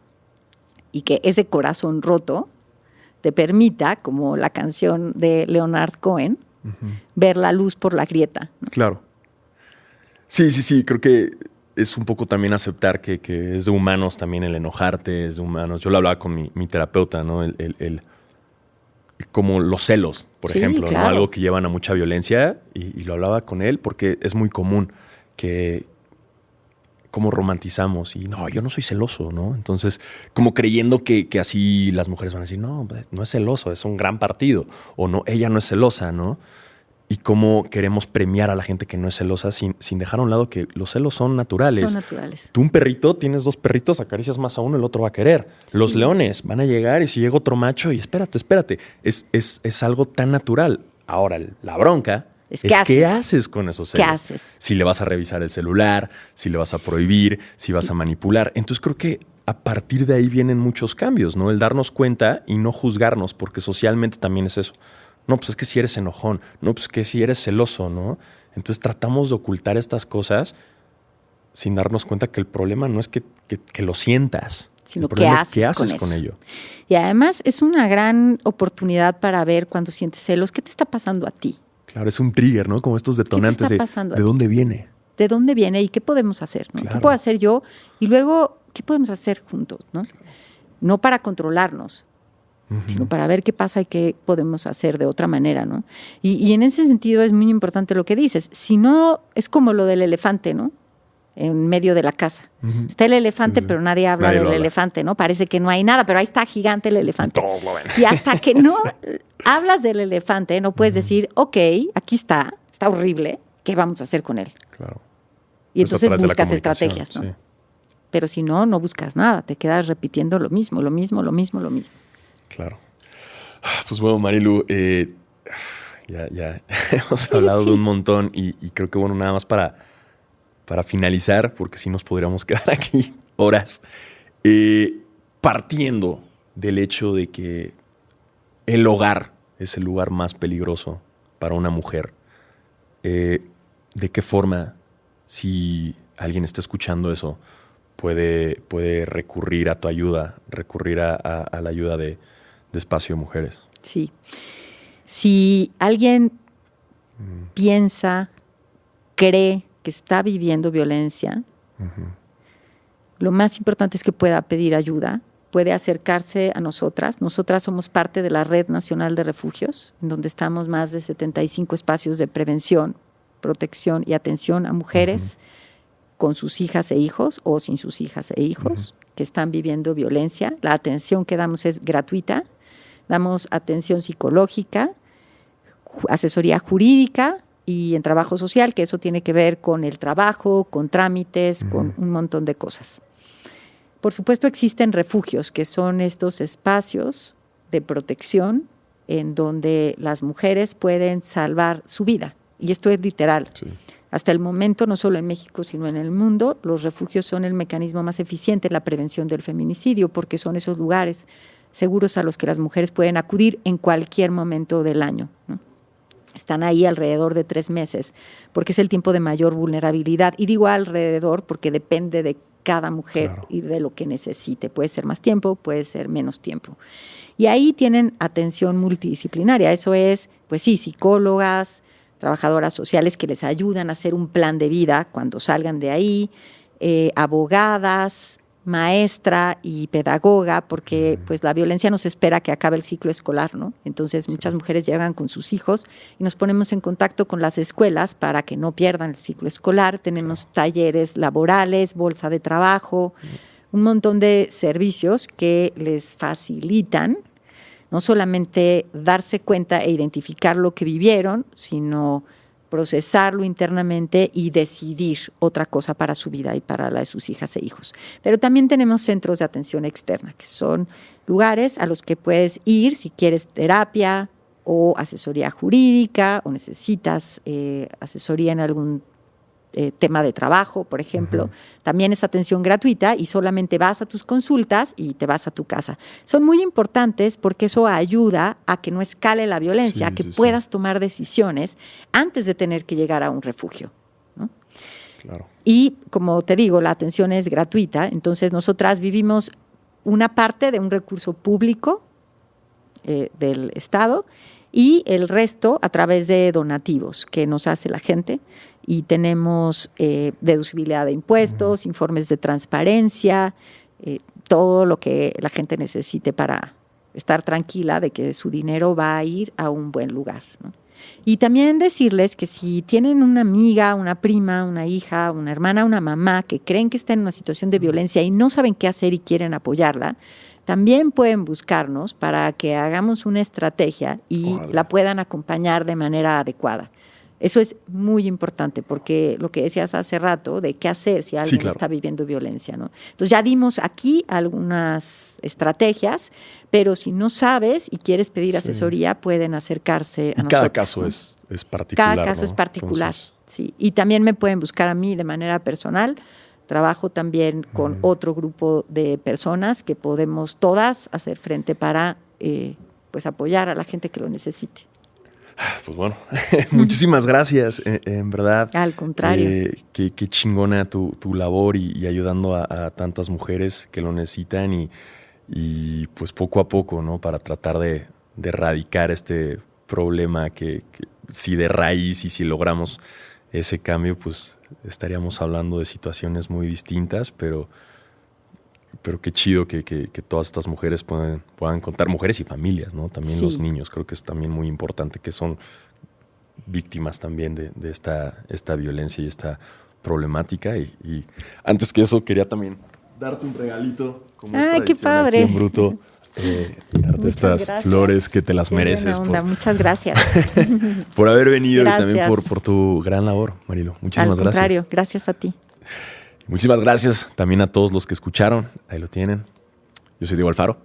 Y que ese corazón roto te permita, como la canción de Leonard Cohen, ver la luz por la grieta, ¿no? Claro. Sí. Creo que es un poco también aceptar que es de humanos también el enojarte, es de humanos. Yo lo hablaba con mi terapeuta, ¿no? Como los celos, por ejemplo, claro. ¿no? Algo que llevan a mucha violencia y lo hablaba con él porque es muy común que como romantizamos y no, yo no soy celoso, ¿no? Entonces, como creyendo que así las mujeres van a decir, no es celoso, es un gran partido o no, ella no es celosa, ¿no? Y cómo queremos premiar a la gente que no es celosa sin dejar a un lado que los celos son naturales. Son naturales. Tú un perrito, tienes 2 perritos, acaricias más a uno, el otro va a querer. Sí. Los leones van a llegar y si llega otro macho y espérate. Es algo tan natural. Ahora, la bronca es qué haces con esos celos. ¿Qué haces? Si le vas a revisar el celular, si le vas a prohibir, si vas a manipular. Entonces creo que a partir de ahí vienen muchos cambios, ¿no? El darnos cuenta y no juzgarnos, porque socialmente también es eso. No, pues es que si eres enojón. No, pues que si eres celoso, ¿no? Entonces tratamos de ocultar estas cosas sin darnos cuenta que el problema no es que lo sientas, sino qué haces con ello. Y además es una gran oportunidad para ver cuando sientes celos, ¿qué te está pasando a ti? Claro, es un trigger, ¿no? Como estos detonantes ¿Qué te está pasando ¿de dónde viene? ¿De dónde viene y qué podemos hacer? ¿No? Claro. ¿Qué puedo hacer yo? Y luego, ¿qué podemos hacer juntos? No para controlarnos, sino para ver qué pasa y qué podemos hacer de otra manera, ¿no? Y en ese sentido es muy importante lo que dices. Si no, es como lo del elefante, ¿no? En medio de la casa. Está el elefante, pero nadie habla del elefante, ¿no? Parece que no hay nada, pero ahí está gigante el elefante. Y todos lo ven. Y hasta que no hablas del elefante, no puedes decir, ok, aquí está horrible, ¿qué vamos a hacer con él? Claro. Y entonces buscas estrategias, ¿no? Sí. Pero si no buscas nada, te quedas repitiendo lo mismo. Claro. Pues bueno, Marilu, ya hemos hablado de un montón y creo que bueno, nada más para finalizar, porque si nos podríamos quedar aquí horas, partiendo del hecho de que el hogar es el lugar más peligroso para una mujer, ¿de qué forma, si alguien está escuchando eso, puede recurrir a tu ayuda, recurrir a la ayuda de Espacio Mujeres? Sí. Si alguien piensa, cree que está viviendo violencia, lo más importante es que pueda pedir ayuda, puede acercarse a nosotras. Nosotras somos parte de la Red Nacional de Refugios, en donde estamos más de 75 espacios de prevención, protección y atención a mujeres con sus hijas e hijos o sin sus hijas e hijos que están viviendo violencia. La atención que damos es gratuita. Damos atención psicológica, asesoría jurídica y en trabajo social, que eso tiene que ver con el trabajo, con trámites, con un montón de cosas. Por supuesto, existen refugios, que son estos espacios de protección en donde las mujeres pueden salvar su vida. Y esto es literal. Sí. Hasta el momento, no solo en México, sino en el mundo, los refugios son el mecanismo más eficiente en la prevención del feminicidio, porque son esos lugares seguros a los que las mujeres pueden acudir en cualquier momento del año, ¿no? Están ahí alrededor de 3 meses, porque es el tiempo de mayor vulnerabilidad. Y digo alrededor porque depende de cada mujer y de lo que necesite. Puede ser más tiempo, puede ser menos tiempo. Y ahí tienen atención multidisciplinaria. Eso es, pues sí, psicólogas, trabajadoras sociales que les ayudan a hacer un plan de vida cuando salgan de ahí, abogadas, maestra y pedagoga, porque pues la violencia nos espera que acabe el ciclo escolar, ¿no? Entonces muchas mujeres llegan con sus hijos y nos ponemos en contacto con las escuelas para que no pierdan el ciclo escolar. Tenemos talleres laborales, bolsa de trabajo, un montón de servicios que les facilitan No solamente darse cuenta e identificar lo que vivieron, sino procesarlo internamente y decidir otra cosa para su vida y para la de sus hijas e hijos. Pero también tenemos centros de atención externa, que son lugares a los que puedes ir si quieres terapia o asesoría jurídica o necesitas asesoría en algún tema de trabajo, por ejemplo. También es atención gratuita y solamente vas a tus consultas y te vas a tu casa. Son muy importantes porque eso ayuda a que no escale la violencia, a que puedas tomar decisiones antes de tener que llegar a un refugio, ¿no? Claro. Y como te digo, la atención es gratuita, entonces nosotras vivimos una parte de un recurso público del Estado y el resto a través de donativos que nos hace la gente, y tenemos deducibilidad de impuestos, informes de transparencia, todo lo que la gente necesite para estar tranquila de que su dinero va a ir a un buen lugar, ¿no? Y también decirles que si tienen una amiga, una prima, una hija, una hermana, una mamá que creen que está en una situación de violencia y no saben qué hacer y quieren apoyarla, también pueden buscarnos para que hagamos una estrategia y la puedan acompañar de manera adecuada. Eso es muy importante porque lo que decías hace rato de qué hacer si alguien está viviendo violencia, ¿no? Entonces ya dimos aquí algunas estrategias, pero si no sabes y quieres pedir asesoría, pueden acercarse a nosotros. Cada caso, ¿no? es particular. Cada caso, ¿no?, es particular. Entonces, sí. Y también me pueden buscar a mí de manera personal. Trabajo también con otro grupo de personas que podemos todas hacer frente para pues apoyar a la gente que lo necesite. Pues bueno, muchísimas gracias, en verdad. Al contrario. Qué chingona tu labor y ayudando a tantas mujeres que lo necesitan y pues poco a poco, ¿no? Para tratar de erradicar este problema que si de raíz y si logramos ese cambio, pues estaríamos hablando de situaciones muy distintas, pero qué chido que todas estas mujeres puedan contar, mujeres y familias, ¿no? También los niños, creo que es también muy importante, que son víctimas también de esta violencia y esta problemática. Y antes que eso, quería también darte un regalito, como es tradición qué padre. aquí en Bruto, darte estas flores que te las qué mereces. Buena onda. Muchas gracias. Por haber venido Gracias. y también por tu gran labor, Marilo. Muchísimas gracias. Al contrario, gracias a ti. Muchísimas gracias también a todos los que escucharon. Ahí lo tienen. Yo soy Diego Alfaro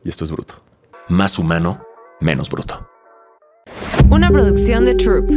y esto es Bruto. Más humano, menos bruto. Una producción de Troop.